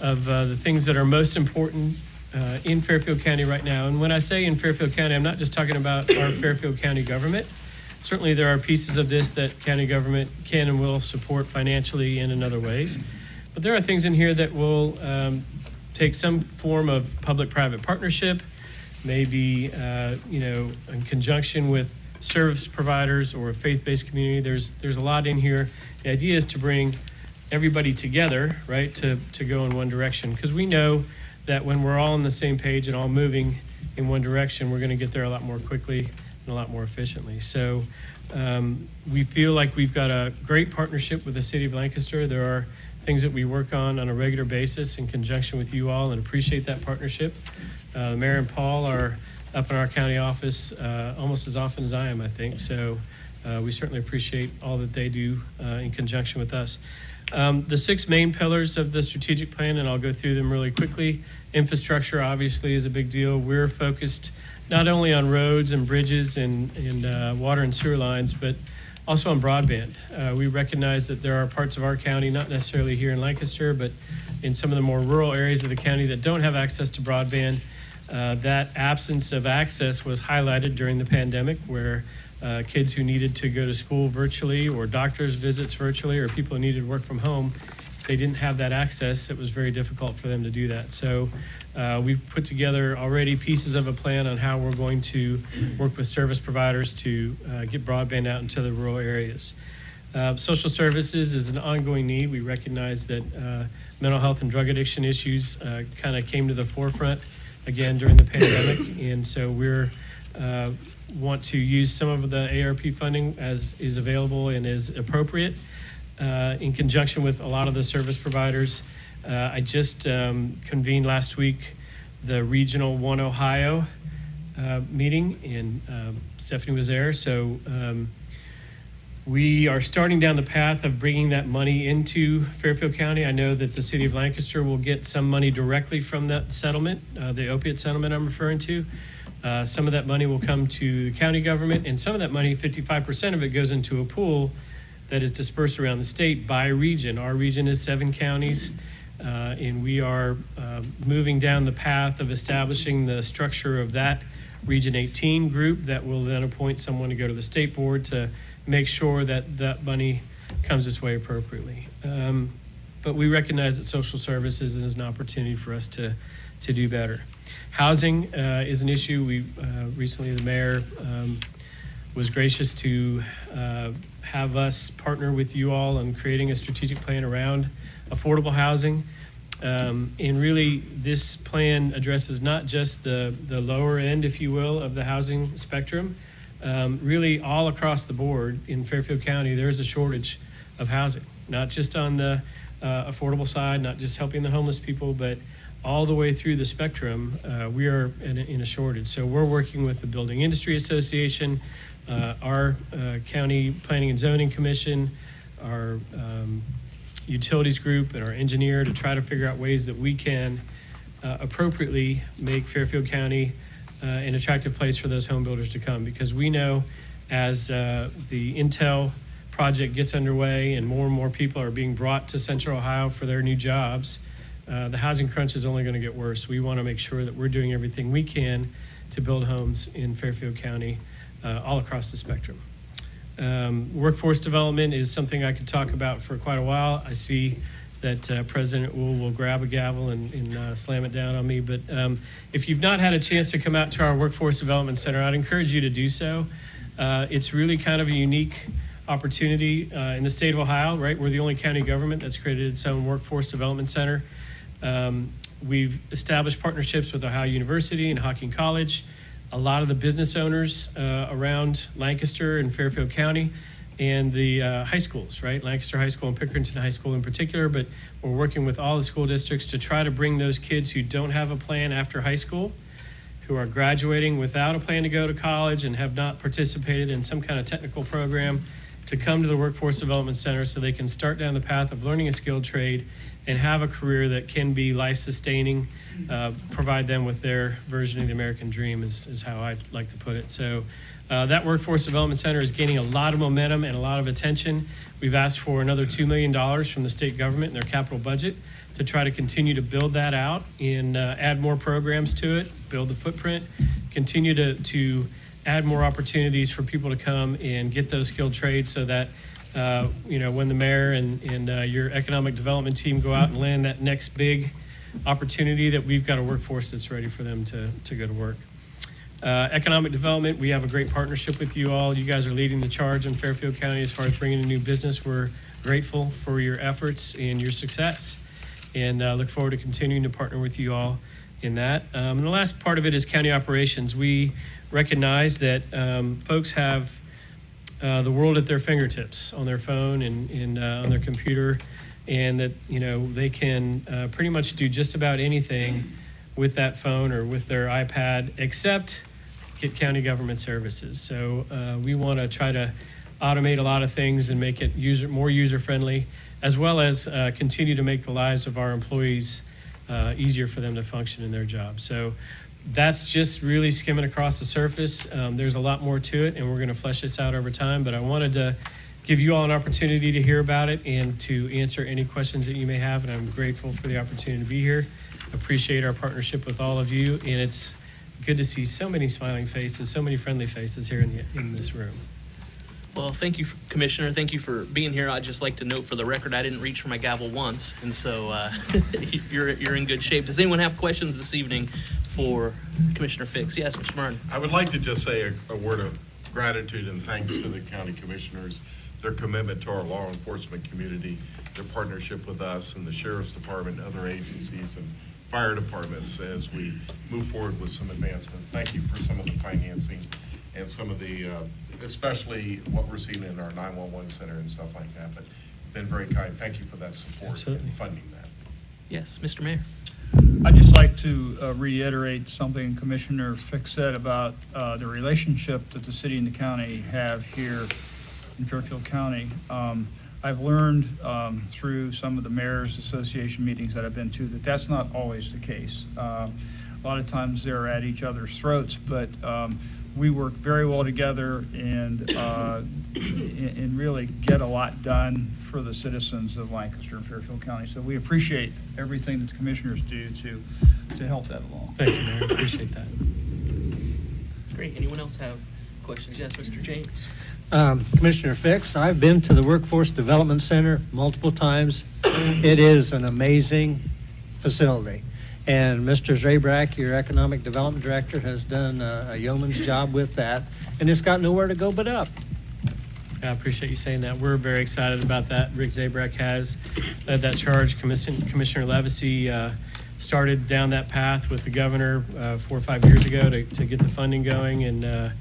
of the things that are most important in Fairfield County right now. And when I say in Fairfield County, I'm not just talking about our Fairfield County government. Certainly there are pieces of this that county government can and will support financially and in other ways. But there are things in here that will take some form of public-private partnership, maybe in conjunction with service providers or a faith-based community. There's a lot in here. The idea is to bring everybody together, right, to go in one direction. Because we know that when we're all on the same page and all moving in one direction, we're going to get there a lot more quickly and a lot more efficiently. So we feel like we've got a great partnership with the city of Lancaster. There are things that we work on a regular basis in conjunction with you all and appreciate that partnership. The mayor and Paul are up in our county office almost as often as I am, I think. So we certainly appreciate all that they do in conjunction with us. The 6 main pillars of the strategic plan, and I'll go through them really quickly. Infrastructure obviously is a big deal. We're focused not only on roads and bridges and water and sewer lines, but also on broadband. We recognize that there are parts of our county, not necessarily here in Lancaster, but in some of the more rural areas of the county that don't have access to broadband. That absence of access was highlighted during the pandemic, where kids who needed to go to school virtually or doctor's visits virtually or people who needed to work from home, they didn't have that access. It was very difficult for them to do that. So we've put together already pieces of a plan on how we're going to work with service providers to get broadband out into the rural areas. Social services is an ongoing need. We recognize that mental health and drug addiction issues kind of came to the forefront again during the pandemic. And so we're want to use some of the ARP funding as is available and is appropriate in conjunction with a lot of the service providers. I just convened last week the Regional One Ohio meeting, and Stephanie was there. So we are starting down the path of bringing that money into Fairfield County. I know that the city of Lancaster will get some money directly from that settlement, the opiate settlement I'm referring to. Some of that money will come to the county government, and some of that money, 55% of it, goes into a pool that is dispersed around the state by region. Our region is 7 counties, and we are moving down the path of establishing the structure of that Region 18 group that will then appoint someone to go to the state board to make sure that that money comes this way appropriately. But we recognize that social services is an opportunity for us to do better. Housing is an issue. We recently, the mayor was gracious to have us partner with you all on creating a strategic plan around affordable housing. And really, this plan addresses not just the lower end, if you will, of the housing spectrum. Really, all across the board in Fairfield County, there's a shortage of housing, not just on the affordable side, not just helping the homeless people, but all the way through the spectrum, we are in a shortage. So we're working with the Building Industry Association, our County Planning and Zoning Commission, our utilities group, and our engineer to try to figure out ways that we can appropriately make Fairfield County an attractive place for those home builders to come. Because we know as the Intel project gets underway and more people are being brought to Central Ohio for their new jobs, the housing crunch is only going to get worse. We want to make sure that we're doing everything we can to build homes in Fairfield County all across the spectrum. Workforce development is something I could talk about for quite a while. I see that President will grab a gavel and slam it down on me. But if you've not had a chance to come out to our Workforce Development Center, I'd encourage you to do so. It's really kind of a unique opportunity in the state of Ohio, right? We're the only county government that's created its own Workforce Development Center. We've established partnerships with Ohio University and Hocking College, a lot of the business owners around Lancaster and Fairfield County, and the high schools, right? Lancaster High School and Pickerington High School in particular, but we're working with all the school districts to try to bring those kids who don't have a plan after high school, who are graduating without a plan to go to college and have not participated in some kind of technical program, to come to the Workforce Development Center so they can start down the path of learning a skilled trade and have a career that can be life-sustaining, provide them with their version of the American dream is how I'd like to put it. So that Workforce Development Center is gaining a lot of momentum and a lot of attention. We've asked for another $2 million from the state government in their capital budget to try to continue to build that out and add more programs to it, build the footprint, continue to add more opportunities for people to come and get those skilled trades so that when the mayor and your economic development team go out and land that next big opportunity, that we've got a workforce that's ready for them to go to work. Economic development, we have a great partnership with you all. You guys are leading the charge in Fairfield County as far as bringing in new business. We're grateful for your efforts and your success, and look forward to continuing to partner with you all in that. And the last part of it is county operations. We recognize that folks have the world at their fingertips on their phone and on their computer, and that they can pretty much do just about anything with that phone or with their iPad except get county government services. So we want to try to automate a lot of things and make it more user-friendly, as well as continue to make the lives of our employees easier for them to function in their jobs. So that's just really skimming across the surface. There's a lot more to it, and we're going to flesh this out over time. But I wanted to give you all an opportunity to hear about it and to answer any questions that you may have. And I'm grateful for the opportunity to be here. Appreciate our partnership with all of you, and it's good to see so many smiling faces, so many friendly faces here in this room. Well, thank you, Commissioner. Thank you for being here. I'd just like to note for the record, I didn't reach for my gavel once, and so you're in good shape. Does anyone have questions this evening for Commissioner Fix? Yes, Mr. Martin. I would like to just say a word of gratitude and thanks to the county commissioners, their commitment to our law enforcement community, their partnership with us and the Sheriff's Department and other agencies and fire departments as we move forward with some advancements. Thank you for some of the financing and some of the, especially what we're seeing in our 911 center and stuff like that, but been very kind. Thank you for that support. Absolutely. And funding that. Yes, Mr. Mayor. I'd just like to reiterate something Commissioner Fix said about the relationship that the city and the county have here in Fairfield County. I've learned through some of the Mayor's Association meetings that I've been to that that's not always the case. A lot of times they're at each other's throats, but we work very well together and really get a lot done for the citizens of Lancaster and Fairfield County. So we appreciate everything that the commissioners do to help that along. Thank you, Mayor. Appreciate that. Great. Anyone else have questions? Yes, Mr. James. Commissioner Fix, I've been to the Workforce Development Center multiple times. It is an amazing facility. And Mr. Zabrak, your Economic Development Director, has done a yeoman's job with that, and it's got nowhere to go but up. I appreciate you saying that. We're very excited about that. Rick Zabrak has led that charge. Commissioner Levacy started down that path with the governor 4 or 5 years ago to get the funding going, and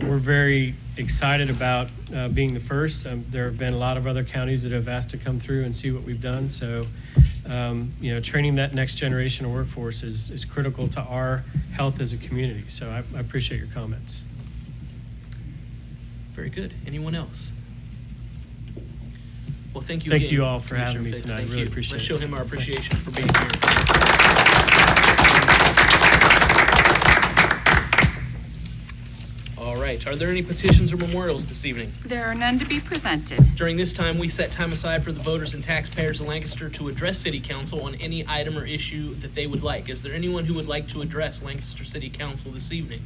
we're very excited about being the first. There have been a lot of other counties that have asked to come through and see what we've done. So, training that next generation of workforce is critical to our health as a community. So I appreciate your comments. Very good. Anyone else? Well, thank you Thank again, you all for having me Commissioner Fix. tonight. I Thank really you. appreciate Let's it. show him our appreciation for being here. All right. Are there any petitions or memorials this evening? There are none to be presented. During this time, we set time aside for the voters and taxpayers of Lancaster to address City Council on any item or issue that they would like. Is there anyone who would like to address Lancaster City Council this evening?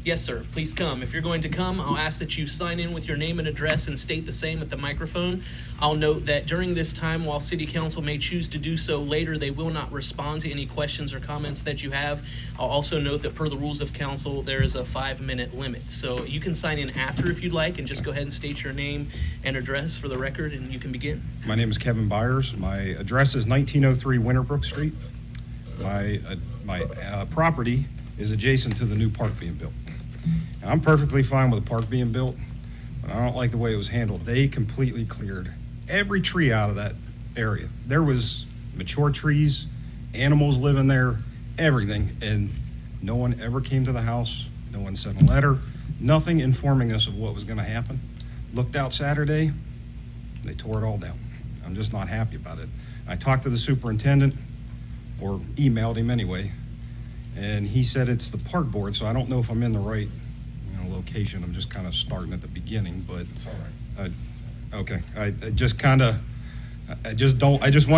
Yes, sir. Please come. If you're going to come, I'll ask that you sign in with your name and address and state the same at the microphone. I'll note that during this time, while City Council may choose to do so later, they will not respond to any questions or comments that you have. I'll also note that per the rules of council, there is a 5-minute limit. So you can sign in after if you'd like, and just go ahead and state your name and address for the record, and you can begin. My name is Kevin Byers. My address is 1903 Winterbrook Street. My property is adjacent to the new park being built. And I'm perfectly fine with the park being built, but I don't like the way it was handled. They completely cleared every tree out of that area. There was mature trees, animals living there, everything, and no one ever came to the house. No one sent a letter, nothing informing us of what was going to happen. Looked out Saturday, they tore it all down. I'm just not happy about it. I talked to the superintendent, or emailed him anyway, and he said it's the park board, so I don't know if I'm in the right location. I'm just kind of starting at the beginning, but it's all right. Okay, I just wanted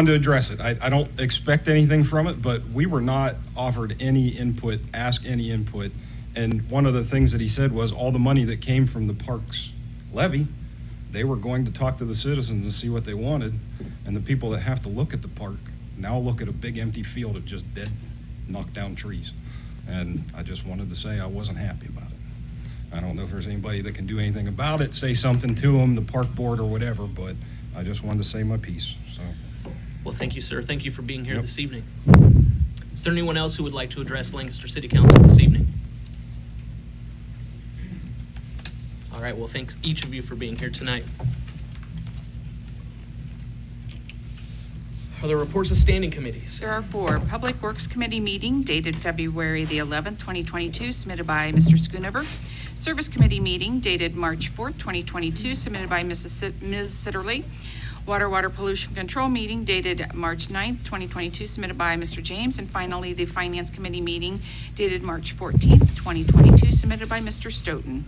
to address it. I don't expect anything from it, but we were not offered any input, asked any input, and one of the things that he said was all the money that came from the parks levy, they were going to talk to the citizens and see what they wanted, and the people that have to look at the park now look at a big empty field of just dead, knocked down trees. And I just wanted to say I wasn't happy about it. I don't know if there's anybody that can do anything about it, say something to them, the park board or whatever, but I just wanted to say my piece, so. Well, thank you, sir. Thank you for being here Yep. this evening. Is there anyone else who would like to address Lancaster City Council this evening? All right, well, thanks each of you for being here tonight. Are there reports of standing committees? There are 4. Public Works Committee meeting dated February the 11th, 2022, submitted by Mr. Schoonover. Service Committee meeting dated March 4th, 2022, submitted by Ms. Sitterly. Water Pollution Control meeting dated March 9th, 2022, submitted by Mr. James. And finally, the Finance Committee meeting dated March 14th, 2022, submitted by Mr. Stoughton.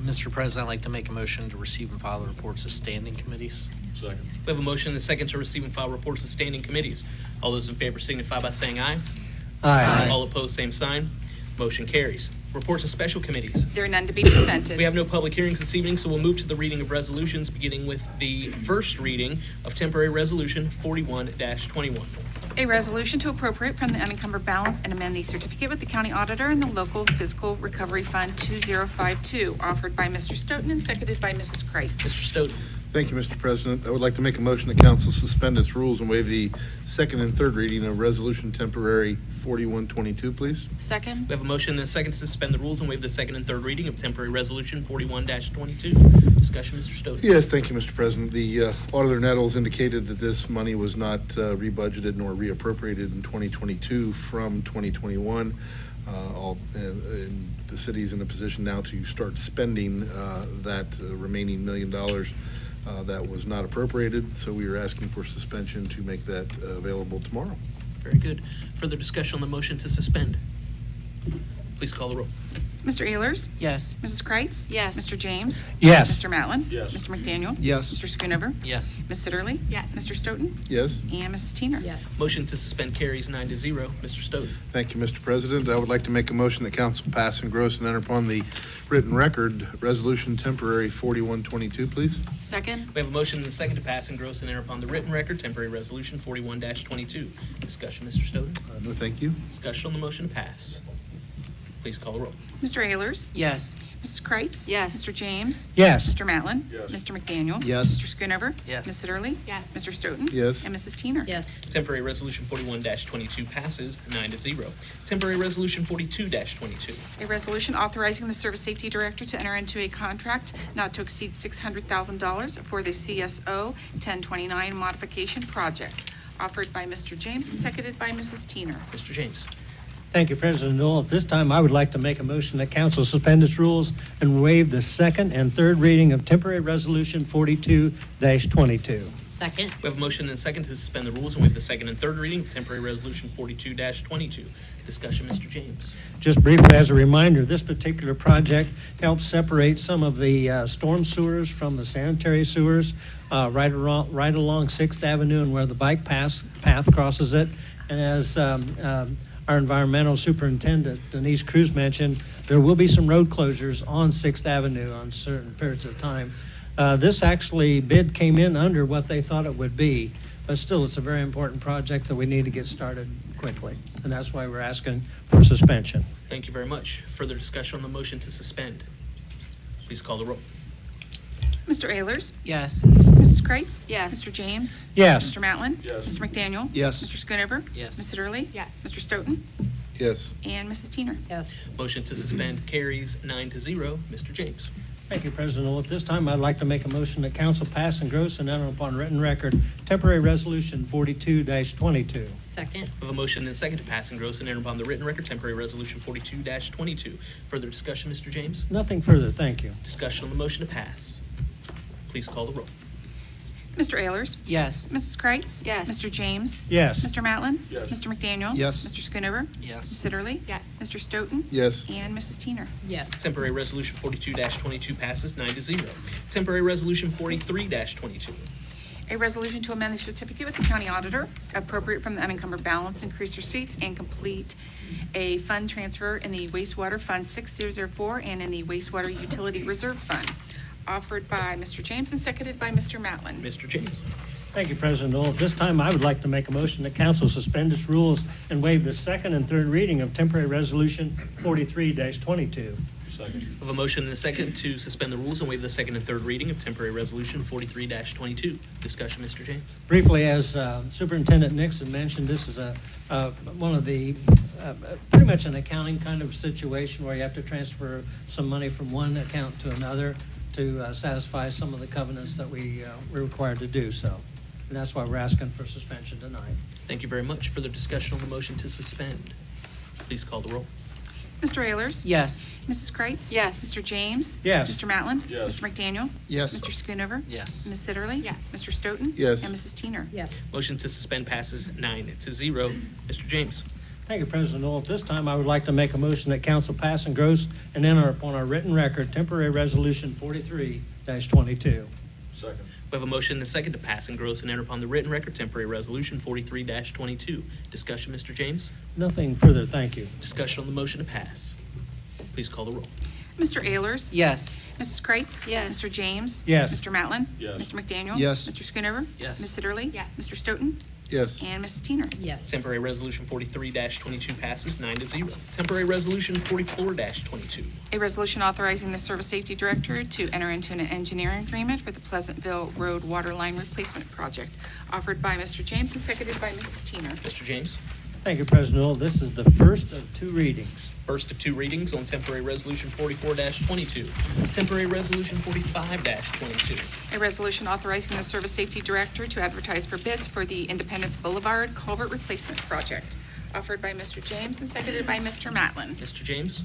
Mr. President, I'd like to make a motion to receive and file the reports of standing committees. Second. We have a motion and a second to receive and file reports of standing committees. All those in favor signify by saying aye. Aye. All opposed, same sign. Motion carries. Reports of special committees. There are none to be presented. We have no public hearings this evening, so we'll move to the reading of resolutions, beginning with the first reading of temporary resolution 41-21. A resolution to appropriate from the unencumbered balance and amend the certificate with the county auditor and the local fiscal recovery fund 2052, offered by Mr. Stoughton and seconded by Mrs. Kreitz. Mr. Stoughton. Thank you, Mr. President. I would like to make a motion that council suspend its rules and waive the second and third reading of resolution temporary 4122, please. Second. We have a motion and a second to suspend the rules and waive the second and third reading of temporary resolution 41-22. Discussion, Mr. Stoughton. Yes, thank you, Mr. President. The Auditor Nettles indicated that this money was not rebudgeted nor reappropriated in 2022 from 2021. And the city's in a position now to start spending that remaining $1 million that was not appropriated. So we are asking for suspension to make that available tomorrow. Very good. Further discussion on the motion to suspend? Please call the roll. Mr. Ayers? Yes. Mrs. Kreitz? Yes. Mr. James? Yes. Mr. Matlin? Yes. Mr. McDaniel? Yes. Mr. Schoonover? Yes. Ms. Sitterly? Yes. Mr. Stoughton? Yes. And Mrs. Teener? Yes. Motion to suspend carries 9-0. Mr. Stoughton. Thank you, Mr. President. I would like to make a motion that council pass, engross, and enter upon the written record, Resolution Temporary 4122, please. Second? We have a motion and a second to pass, engross, and enter upon the written record, temporary resolution 41-22. Discussion, Mr. Stoughton. No, thank you. Discussion on the motion to pass. Please call the roll. Mr. Ayers? Yes. Mrs. Kreitz? Yes. Mr. James? Yes. Mr. Matlin? Yes. Mr. McDaniel? Yes. Mr. Schoonover? Yes. Ms. Sitterly? Yes. Mr. Stoughton? Yes. And Mrs. Teener? Yes. Temporary resolution 41-22 passes 9-0. Temporary resolution 42-22. A resolution authorizing the Service Safety Director to enter into a contract not to exceed $600,000 for the CSO 1029 modification project, offered by Mr. James and seconded by Mrs. Teener. Mr. James. Thank you, President Noel. At this time, I would like to make a motion that council suspend its rules and waive the second and third reading of temporary resolution 42-22. Second. We have a motion and a second to suspend the rules and waive the second and third reading of temporary resolution 42-22. Discussion, Mr. James. Just briefly, as a reminder, this particular project helps separate some of the storm sewers from the sanitary sewers right along 6th Avenue and where the bike path crosses it. And as our environmental superintendent, Denise Cruz, mentioned, there will be some road closures on 6th Avenue on certain periods of time. This actually bid came in under what they thought it would be, but still it's a very important project that we need to get started quickly. And that's why we're asking for suspension. Thank you very much. Further discussion on the motion to suspend? Please call the roll. Mr. Ayers? Yes. Mrs. Kreitz? Yes. Mr. James? Yes. Mr. Matlin? Yes. Mr. McDaniel? Yes. Mr. Schoonover? Yes. Ms. Sitterly? Yes. Mr. Stoughton? Yes. And Mrs. Teener? Yes. Motion to suspend carries 9-0. Mr. James. Thank you, President Noel. At this time, I'd like to make a motion that council pass, engross, and enter upon written record temporary resolution 42-22. Second. We have a motion and a second to pass, engross, and enter upon the written record, temporary resolution 42-22. Further discussion, Mr. James? Nothing further, thank you. Discussion on the motion to pass. Please call the roll. Mr. Ayers? Yes. Mrs. Kreitz? Yes. Mr. James? Yes. Mr. Matlin? Yes. Mr. McDaniel? Yes. Mr. Schoonover? Yes. Ms. Sitterly? Yes. Mr. Stoughton? Yes. And Mrs. Teener? Yes. Temporary resolution 42-22 passes 9-0. Temporary resolution 43-22. A resolution to amend the certificate with the county auditor, appropriate from the unencumbered balance, increase receipts, and complete a fund transfer in the wastewater fund 6004 and in the wastewater utility reserve fund, offered by Mr. James and seconded by Mr. Matlin. Mr. James. Thank you, President Noel. At this time, I would like to make a motion that council suspend its rules and waive the second and third reading of temporary resolution 43-22. Second. We have a motion and a second to suspend the rules and waive the second and third reading of temporary resolution 43-22. Discussion, Mr. James. Briefly, as Superintendent Nixon mentioned, this is one of the, pretty much an accounting kind of situation where you have to transfer some money from one account to another to satisfy some of the covenants that we're required to do so. And that's why we're asking for suspension tonight. Thank you very much. Further discussion on the motion to suspend? Please call the roll. Mr. Ayers? Yes. Mrs. Kreitz? Yes. Mr. James? Yes. Mr. Matlin? Yes. Mr. McDaniel? Yes. Mr. Schoonover? Yes. Ms. Sitterly? Yes. Mr. Stoughton? Yes. And Mrs. Teener? Yes. Motion to suspend passes 9-0. Mr. James. Thank you, President Noel. At this time, I would like to make a motion that council pass, engross, and enter upon our written record temporary resolution 43-22. Second. We have a motion and a second to pass, engross, and enter upon the written record temporary resolution 43-22. Discussion, Mr. James. Nothing further, thank you. Discussion on the motion to pass. Please call the roll. Mr. Ayers? Yes. Mrs. Kreitz? Yes. Mr. James? Yes. Mr. Matlin? Yes. Mr. McDaniel? Yes. Mr. Schoonover? Yes. Ms. Sitterly? Yes. Mr. Stoughton? Yes. And Mrs. Teener? Yes. Temporary resolution 43-22 passes 9-0. Temporary resolution 44-22. A resolution authorizing the Service Safety Director to enter into an engineering agreement for the Pleasantville Road Water Line Replacement Project, offered by Mr. James and seconded by Mrs. Teener. Mr. James. Thank you, President Noel. This is the first of two readings. First of two readings on temporary resolution 44-22. Temporary resolution 45-22. A resolution authorizing the Service Safety Director to advertise for bids for the Independence Boulevard Culvert Replacement Project, offered by Mr. James and seconded by Mr. Matlin. Mr. James.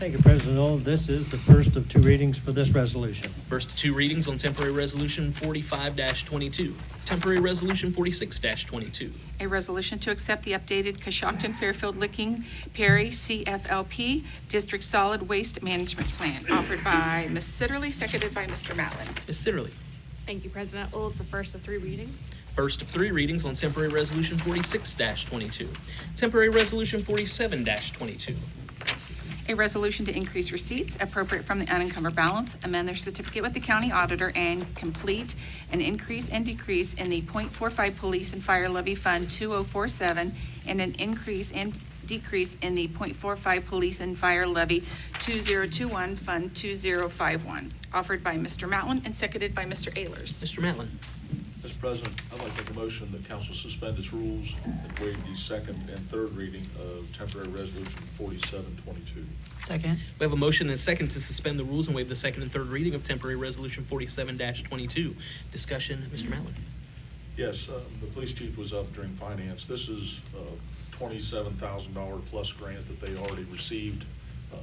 Thank you, President Knoll. This is the first of two readings for this resolution. First of two readings on temporary resolution 45-22, temporary resolution 46-22. A resolution to accept the updated Coshocton Fairfield Licking Perry CFLP District Solid Waste Management Plan, offered by Ms. Sitterly, seconded by Mr. Matlin. Ms. Sitterly. Thank you, President Ul. It's the first of three readings. First of three readings on temporary resolution 46-22, temporary resolution 47-22. A resolution to increase receipts, appropriate from the unencumbered balance, amend their certificate with the county auditor, and complete an increase and decrease in the .45 Police and Fire Levy Fund 2047, and an increase and decrease in the .45 Police and Fire Levy 2021 Fund 2051, offered by Mr. Matlin and seconded by Mr. Ayers. Mr. Matlin. Mr. President, I'd like to make a motion that council suspend its rules and waive the second and third reading of temporary resolution 4722. Second. We have a motion and a second to suspend the rules and waive the second and third reading of temporary resolution 47-22. Discussion, Mr. Matlin. Yes, the police chief was up during finance. This is a $27,000 plus grant that they already received.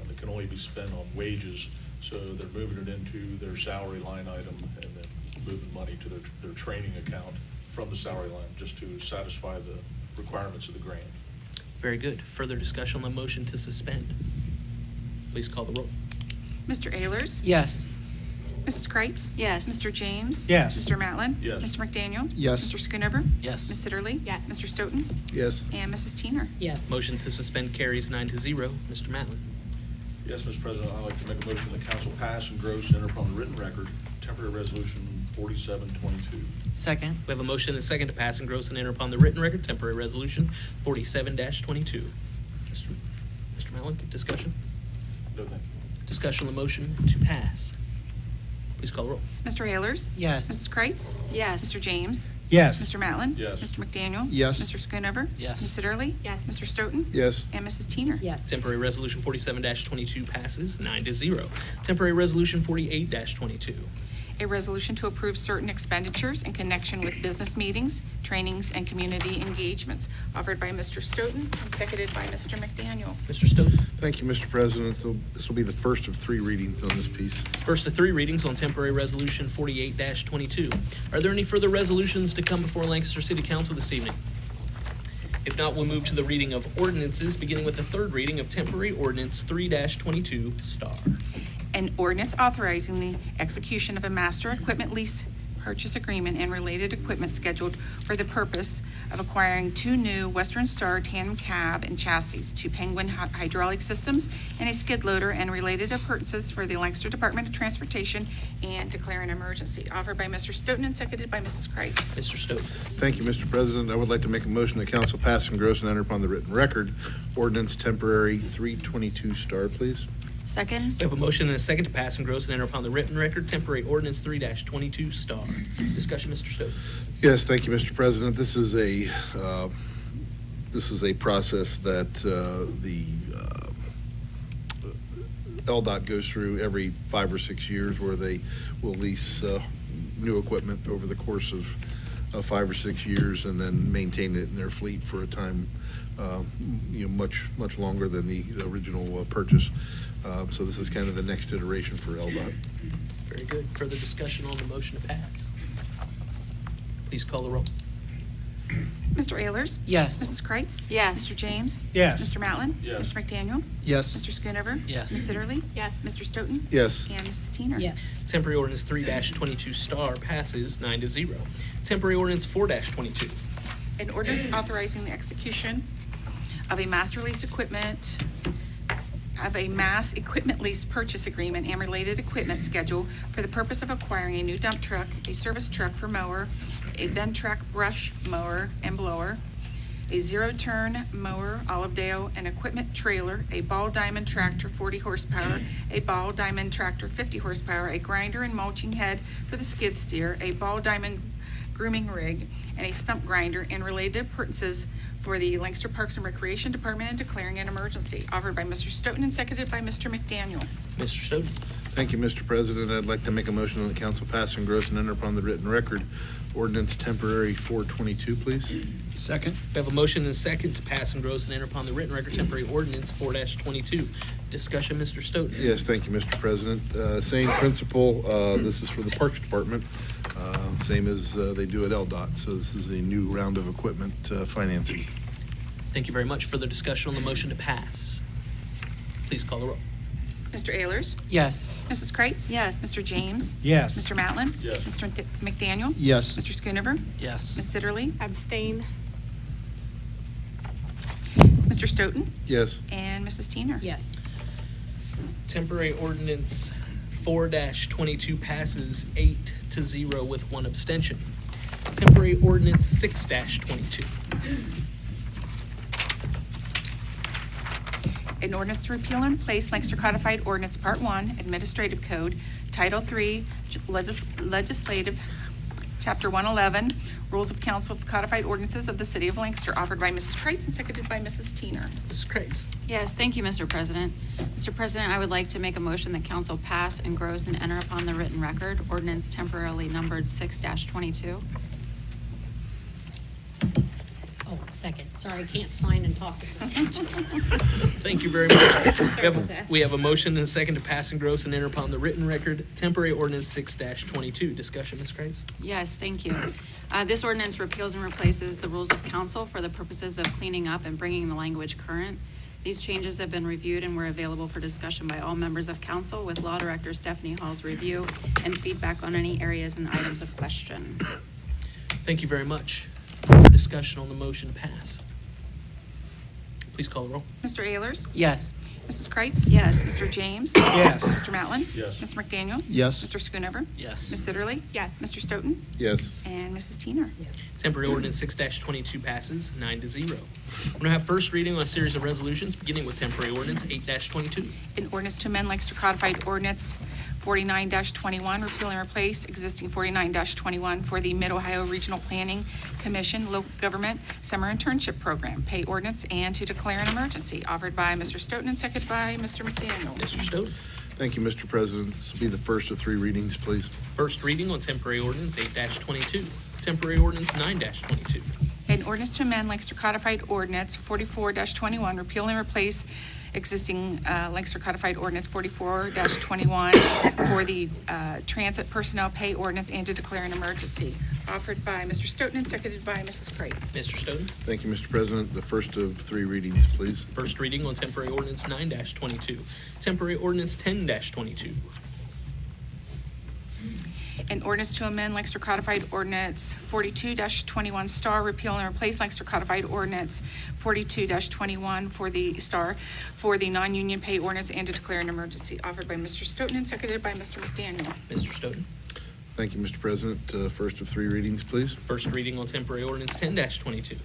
That can only be spent on wages, so they're moving it into their salary line item and then moving money to their training account from the salary line, just to satisfy the requirements of the grant. Very good. Further discussion on the motion to suspend. Please call the roll. Mr. Ayers? Yes. Mrs. Kreitz? Yes. Mr. James? Yes. Mr. Matlin? Yes. Mr. McDaniel? Yes. Mr. Schoonover? Yes. Ms. Sitterly? Yes. Mr. Stoughton? Yes. And Mrs. Teener? Yes. Motion to suspend carries 9-0. Mr. Matlin. Yes, Mr. President, I'd like to make a motion that council pass and gross and enter upon the written record temporary resolution 4722. Second. We have a motion and a second to pass and gross and enter upon the written record temporary resolution 47-22. Mr. Matlin, discussion? No, thank you. Discussion on the motion to pass. Please call the roll. Mr. Ayers? Yes. Mrs. Kreitz? Yes. Mr. James? Yes. Mr. Matlin? Yes. Mr. McDaniel? Yes. Mr. Schoonover? Yes. Ms. Sitterly? Yes. Mr. Stoughton? Yes. And Mrs. Teener? Yes. Temporary resolution 47-22 passes 9-0. Temporary resolution 48-22. A resolution to approve certain expenditures in connection with business meetings, trainings, and community engagements, offered by Mr. Stoughton and seconded by Mr. McDaniel. Mr. Stoughton. Thank you, Mr. President. So this will be the first of three readings on this piece. First of three readings on temporary resolution 48-22. Are there any further resolutions to come before Lancaster City Council this evening? If not, we'll move to the reading of ordinances, beginning with the third reading of temporary ordinance 3-22 star. An ordinance authorizing the execution of a master equipment lease purchase agreement and related equipment scheduled for the purpose of acquiring two new Western Star tandem cab and chassis, two Penguin hydraulic systems, and a skid loader and related appurtenances for the Lancaster Department of Transportation, and declare an emergency, offered by Mr. Stoughton and seconded by Mrs. Kreitz. Mr. Stoughton. Thank you, Mr. President. I would like to make a motion that council pass and gross and enter upon the written record ordinance temporary 322 star, please. Second. We have a motion and a second to pass and gross and enter upon the written record temporary ordinance 3-22 star. Discussion, Mr. Stoughton. Yes, thank you, Mr. President. This is a process that the LDOT goes through every 5 or 6 years, where they will lease new equipment over the course of 5 or 6 years and then maintain it in their fleet for a time much longer than the original purchase. So this is kind of the next iteration for LDOT. Very good. Further discussion on the motion to pass. Please call the roll. Mr. Ayers? Yes. Mrs. Kreitz? Yes. Mr. James? Yes. Mr. Matlin? Yes. Mr. McDaniel? Yes. Mr. Schoonover? Yes. Ms. Sitterly? Yes. Mr. Stoughton? Yes. And Mrs. Teener? Yes. Temporary ordinance 3-22 star passes 9-0. Temporary ordinance 4-22. An ordinance authorizing the execution of a mass equipment lease purchase agreement and related equipment schedule for the purpose of acquiring a new dump truck, a service truck for mower, a Ventrac brush mower and blower, a zero-turn mower, Olivedale, an equipment trailer, a ball diamond tractor 40 horsepower, a ball diamond tractor 50 horsepower, a grinder and mulching head for the skid steer, a ball diamond grooming rig, and a stump grinder and related appurtenances for the Lancaster Parks and Recreation Department, and declaring an emergency, offered by Mr. Stoughton and seconded by Mr. McDaniel. Mr. Stoughton. Thank you, Mr. President. I'd like to make a motion on the council pass, engross, and enter upon the written record ordinance temporary 422, please. Second. We have a motion and a second to pass, engross, and enter upon the written record temporary ordinance 4-22. Discussion, Mr. Stoughton. Yes, thank you, Mr. President. Same principle, this is for the Parks Department, same as they do at LDOT. So this is a new round of equipment financing. Thank you very much. Further discussion on the motion to pass. Please call the roll. Mr. Ayers? Yes. Mrs. Kreitz? Yes. Mr. James? Yes. Mr. Matlin? Yes. Mr. McDaniel? Yes. Mr. Schoonover? Yes. Ms. Sitterly? Abstain. Mr. Stoughton? Yes. And Mrs. Teener? Yes. Temporary ordinance 4-22 passes 8-0 with one abstention. Temporary ordinance 6-22. An ordinance to repeal and replace Lancaster Codified Ordinance Part 1, Administrative Code, Title 3, Legislative, Chapter 111, Rules of Council of the Codified Ordinances of the City of Lancaster, offered by Mrs. Kreitz and seconded by Mrs. Teener. Mrs. Kreitz. Yes, thank you, Mr. President. Mr. President, I would like to make a motion that council pass, engross, and enter upon the written record ordinance temporarily numbered 6-22. Oh, second. Sorry, I can't sign and talk at the same time. Thank you very much. Sorry about that. We have a motion and a second to pass, engross, and enter upon the written record temporary ordinance 6-22. Discussion, Ms. Kreitz. Yes, thank you. This ordinance repeals and replaces the rules of council for the purposes of cleaning up and bringing the language current. These changes have been reviewed and were available for discussion by all members of council, with Law Director Stephanie Hall's review and feedback on any areas and items of question. Thank you very much. Further discussion on the motion to pass. Please call the roll. Mr. Ayers? Yes. Mrs. Kreitz? Yes. Mr. James? Yes. Mr. Matlin? Yes. Mr. McDaniel? Yes. Mr. Schoonover? Yes. Ms. Sitterly? Yes. Mr. Stoughton? Yes. And Mrs. Teener? Yes. Temporary ordinance 6-22 passes 9-0. We're going to have first reading on a series of resolutions, beginning with temporary ordinance 8-22. An ordinance to amend Lancaster Codified Ordinance 49-21, repeal and replace existing 49-21 for the Mid-Ohio Regional Planning Commission Local Government Summer Internship Program, pay ordinance, and to declare an emergency, offered by Mr. Stoughton and seconded by Mr. McDaniel. Mr. Stoughton. Thank you, Mr. President. This will be the first of three readings, please. First reading on temporary ordinance 8-22. Temporary ordinance 9-22. An ordinance to amend Lancaster Codified Ordinance 44-21, repeal and replace existing Lancaster Codified Ordinance 44-21 for the transit personnel pay ordinance and to declare an emergency, offered by Mr. Stoughton and seconded by Mrs. Kreitz. Mr. Stoughton. Thank you, Mr. President. The first of three readings, please. First reading on temporary ordinance 9-22. Temporary ordinance 10-22. An ordinance to amend Lancaster Codified Ordinance 42-21 Star, repeal and replace Lancaster Codified Ordinance 42-21 for the Star for the non-union pay ordinance and to declare an emergency, offered by Mr. Stoughton and seconded by Mr. McDaniel. Mr. Stoughton. Thank you, Mr. President. First of three readings, please. First reading on temporary ordinance 10-22.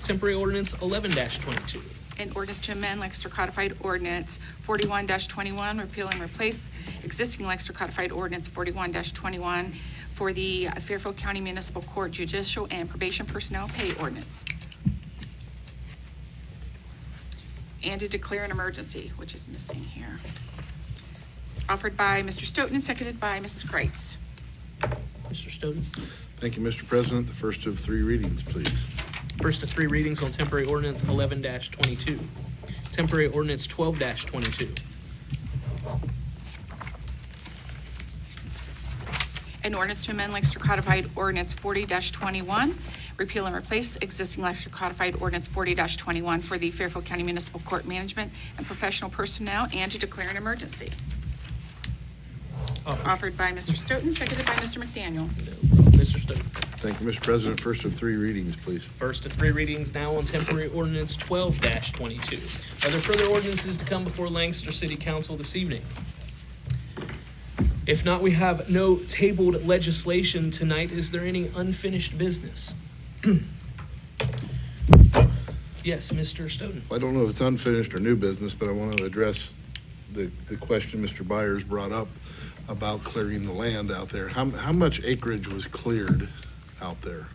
Temporary ordinance 11-22. An ordinance to amend Lancaster Codified Ordinance 41-21, repeal and replace existing Lancaster Codified Ordinance 41-21 for the Fairfield County Municipal Court Judicial and Probation Personnel Pay Ordinance. And to declare an emergency, which is missing here. Offered by Mr. Stoughton and seconded by Mrs. Kreitz. Mr. Stoughton. Thank you, Mr. President. The first of three readings, please. First of three readings on temporary ordinance 11-22. Temporary ordinance 12-22. An ordinance to amend Lancaster Codified Ordinance 40-21, repeal and replace existing Lancaster Codified Ordinance 40-21 for the Fairfield County Municipal Court Management and Professional Personnel and to declare an emergency. Offered by Mr. Stoughton, seconded by Mr. McDaniel. Mr. Stoughton. Thank you, Mr. President. First of three readings, please. First of three readings now on temporary ordinance 12-22. Are there further ordinances to come before Lancaster City Council this evening? If not, we have no tabled legislation tonight. Is there any unfinished business? Yes, Mr. Stoughton. I don't know if it's unfinished or new business, but I want to address the question Mr. Byers brought up about clearing the land out there. How much acreage was cleared out there?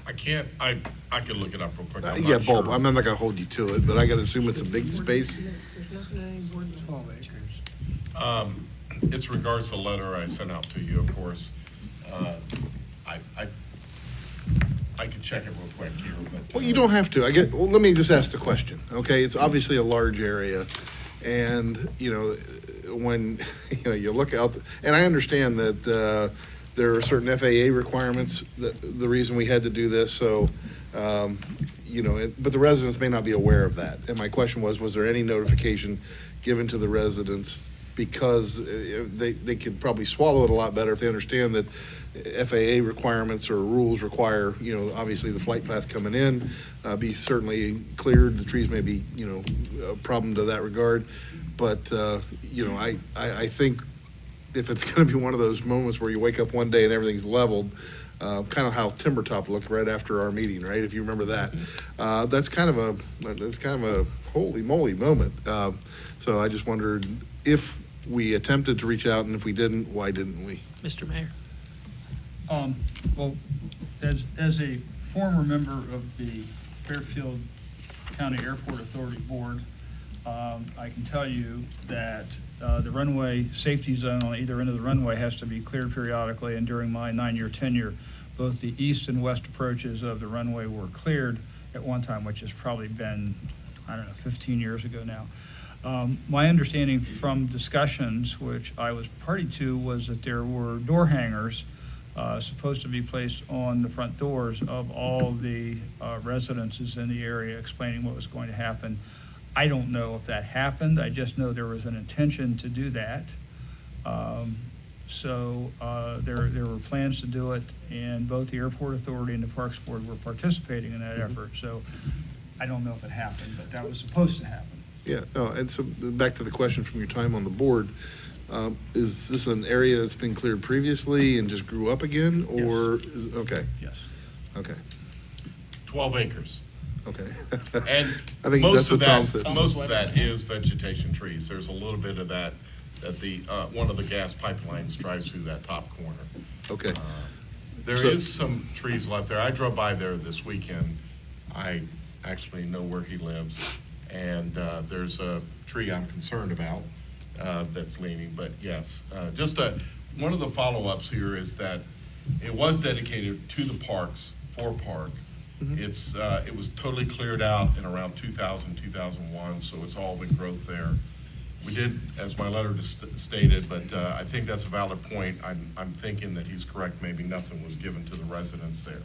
I can't, I could look it up real quick. I'm Yeah, not Bob, sure. I'm not gonna hold you to it, but I gotta assume it's a big space. 12 acres. It's regards to the letter I sent out to you, of course. I could check it real quick here, but. Well, you don't have to. Well, let me just ask the question, okay? It's obviously a large area, and, when, you look out, and I understand that there are certain FAA requirements, the reason we had to do this, so, but the residents may not be aware of that. And my question was there any notification given to the residents? Because they could probably swallow it a lot better if they understand that FAA requirements or rules require, obviously the flight path coming in, be certainly cleared. The trees may be, a problem to that regard. But, I think if it's going to be one of those moments where you wake up one day and everything's leveled, kind of how Timber Top looked right after our meeting, right? If you remember that, that's kind of a holy moly moment. So I just wondered if we attempted to reach out, and if we didn't, why didn't we? Mr. Mayor. Well, as a former member of the Fairfield County Airport Authority Board, I can tell you that the runway safety zone on either end of the runway has to be cleared periodically, and during my 9-year tenure, both the east and west approaches of the runway were cleared at one time, which has probably been, 15 years ago now. My understanding from discussions, which I was party to, was that there were door hangers supposed to be placed on the front doors of all the residences in the area explaining what was going to happen. I don't know if that happened. I just know there was an intention to do that. So there were plans to do it, and both the Airport Authority and the Parks Board were participating in that effort. So I don't know if it happened, but that was supposed to happen. Yeah, and so back to the question from your time on the board, is this an area that's been cleared previously and just grew up again, or is, okay? Yes. Okay. 12 acres. Okay. And I think that's what Tom said. most of that is vegetation trees. There's a little bit of that the one of the gas pipelines drives through that top corner. Okay. There is some trees left there. I drove by there this weekend. I actually know where he lives, and there's a tree I'm concerned about that's leaning. But yes, one of the follow-ups here is that it was dedicated to the parks for park. Mm-hmm. It was totally cleared out in around 2000, 2001, so it's all the growth there. We did, as my letter stated, but I think that's a valid point. I'm thinking that he's correct. Maybe nothing was given to the residents there.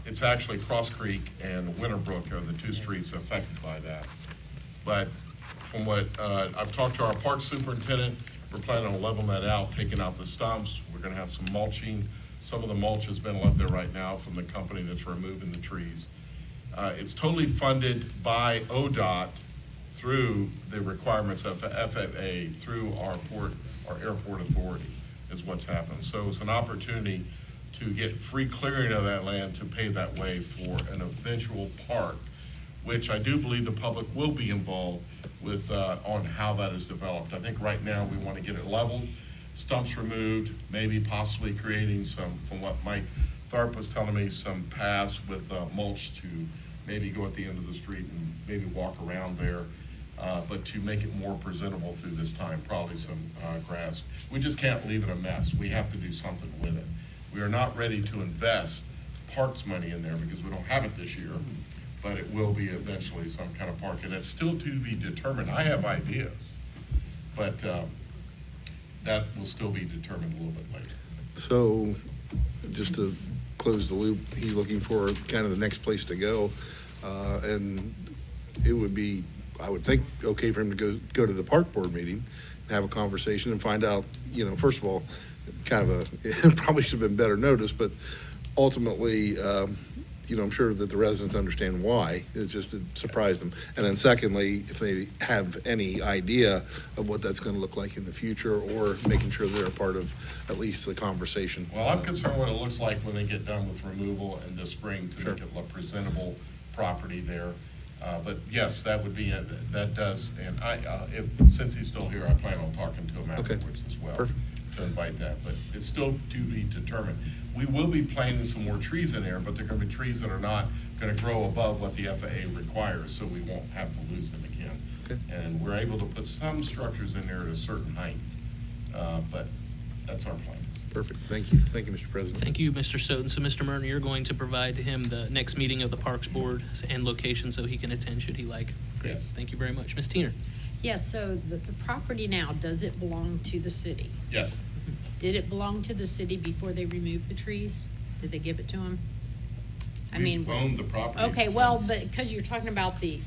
It's actually Cross Creek and Winterbrook are the two streets affected by that. But from what I've talked to our park superintendent, we're planning on leveling that out, taking out the stumps. We're going to have some mulching. Some of the mulch has been left there right now from the company that's removing the trees. It's totally funded by ODOT through the requirements of FAA through our airport authority is what's happened. So it's an opportunity to get free clearing of that land to pave that way for an eventual park, which I do believe the public will be involved with on how that is developed. I think right now we want to get it leveled, stumps removed, maybe possibly creating some, from what Mike Tharp was telling me, some paths with mulch to maybe go at the end of the street and maybe walk around there, but to make it more presentable through this time, probably some grass. We just can't leave it a mess. We have to do something with it. We are not ready to invest parks money in there because we don't have it this year, but it will be eventually some kind of park, and it's still to be determined. I have ideas, but that will still be determined a little bit later. So, just to close the loop, he's looking for kind of the next place to go, and it would be, I would think, okay for him to go to the park board meeting, and have a conversation and find out, first of all, kind of it probably should have been better notice, but ultimately, I'm sure that the residents understand why. It's just it surprised them. And then secondly, if they have any idea of what that's going to look like in the future, or making sure they're a part of at least the conversation. Well, I'm concerned what it looks like when they get done with removal in the spring to make it look presentable property there. But yes, that would be, that does, and since he's still here, I plan on talking to him afterwards as well. Perfect. To invite that, but it's still to be determined. We will be planting some more trees in there, but they're going to be trees that are not going to grow above what the FAA requires, so we won't have to lose them again. Okay. And we're able to put some structures in there at a certain height, but that's our plan. Perfect. Thank you. Thank you, Mr. President. Thank you, Mr. Soden. So, Mr. Murner, you're going to provide him the next meeting of the Parks Board and location so he can attend should he like. Great. Yes. Thank you very much. Ms. Teener? Yes, so the property now, does it belong to the city? Yes. Did it belong to the city before they removed the trees? Did they give it to them? I mean, We've owned the property. okay, well, since- but because you're talking about the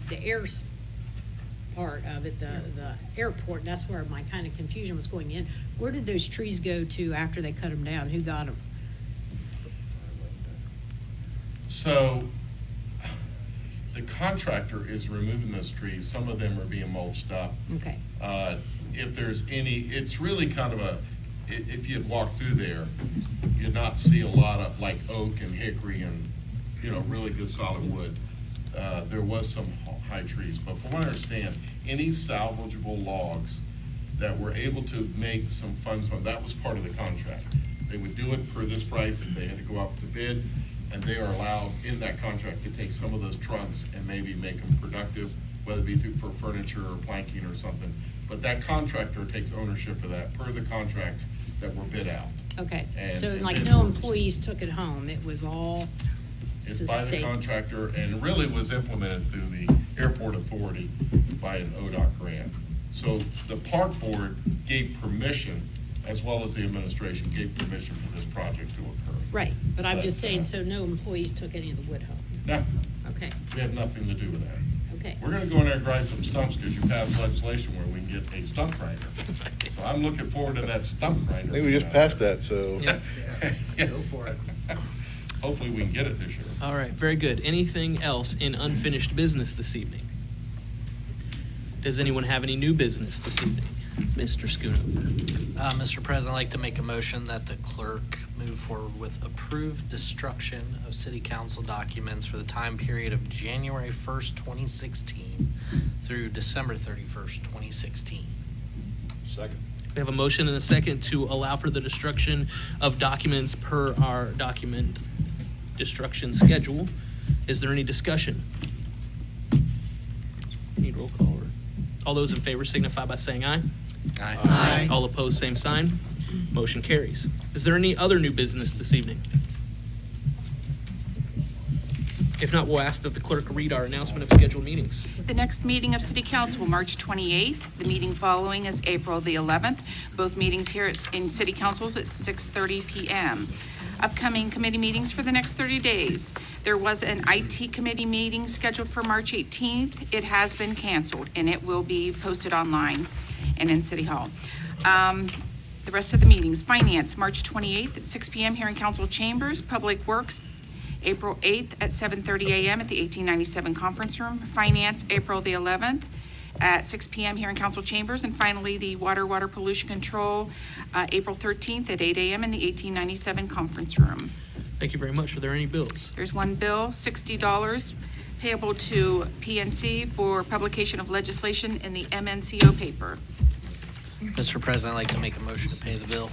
part of it, the airport, that's where my kind of confusion was going in. Where did those trees go to after they cut them down? Who got them? So, the contractor is removing those trees. Some of them are being mulched up. Okay. If there's any, it's really kind of if you walk through there, you'd not see a lot of like oak and hickory and, really good solid wood. There was some high trees, but from what I understand, any salvageable logs that we're able to make some funds from, that was part of the contract. They would do it for this price, they had to go out to bid, and they are allowed in that contract to take some of those trunks and maybe make them productive, whether it be for furniture or planking or something. But that contractor takes ownership of that per the contracts that were bid out. Okay, And- so and like bids no were employees took it home, it was all It's by the sustained? contractor, and really was implemented through the Airport Authority by an ODOT grant. So the park board gave permission, as well as the administration gave permission for this project to occur. Right, but I'm just But, saying, so no employees took any of the wood home? No, Okay, we have nothing to do with that. okay. We're gonna go in there and grind some stumps, because you passed legislation where we can get a stump grinder. So I'm looking forward to that stump grinder. I think we just passed that, so. Yes. Hopefully we can get it this year. All right, very good. Anything else in unfinished business this evening? Does anyone have any new business this evening? Mr. Schoonover. Mr. President, I'd like to make a motion that the clerk move forward with approved destruction of city council documents for the time period of January 1st, 2016 through December 31st, 2016. Second. We have a motion and a second to allow for the destruction of documents per our document destruction schedule. Is there any discussion? Need roll call? Or all those in favor signify by saying aye. Aye. All opposed, same sign. Motion carries. Is there any other new business this evening? If not, we'll ask that the clerk read our announcement of scheduled meetings. The next meeting of City Council, March 28th. The meeting following is April the 11th. Both meetings here in City Councils at 6:30 PM. Upcoming committee meetings for the next 30 days. There was an IT committee meeting scheduled for March 18th. It has been canceled, and it will be posted online and in City Hall. The rest of the meetings, Finance, March 28th at 6 PM here in Council Chambers. Public Works, April 8th at 7:30 a.m. at the 1897 Conference Room. Finance, April the 11th at 6 PM here in Council Chambers. And finally, the Water Pollution Control, April 13th at 8 a.m. in the 1897 Conference Room. Thank you very much. Are there any bills? There's one bill, $60 payable to PNC for publication of legislation in the MNCO paper. Mr. President, I'd like to make a motion to pay the bill.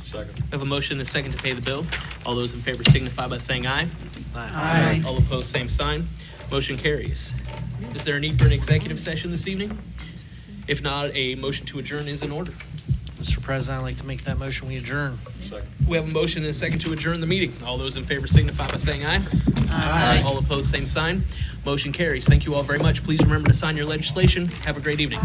Second. We have a motion and a second to pay the bill. All those in favor signify by saying aye. Aye. All opposed, same sign. Motion carries. Is there a need for an executive session this evening? If not, a motion to adjourn is in order. Mr. President, I'd like to make that motion, we adjourn. Second. We have a motion and a second to adjourn the meeting. All those in favor signify by saying aye. Aye. All opposed, same sign. Motion carries. Thank you all very much. Please remember to sign your legislation. Have a great evening.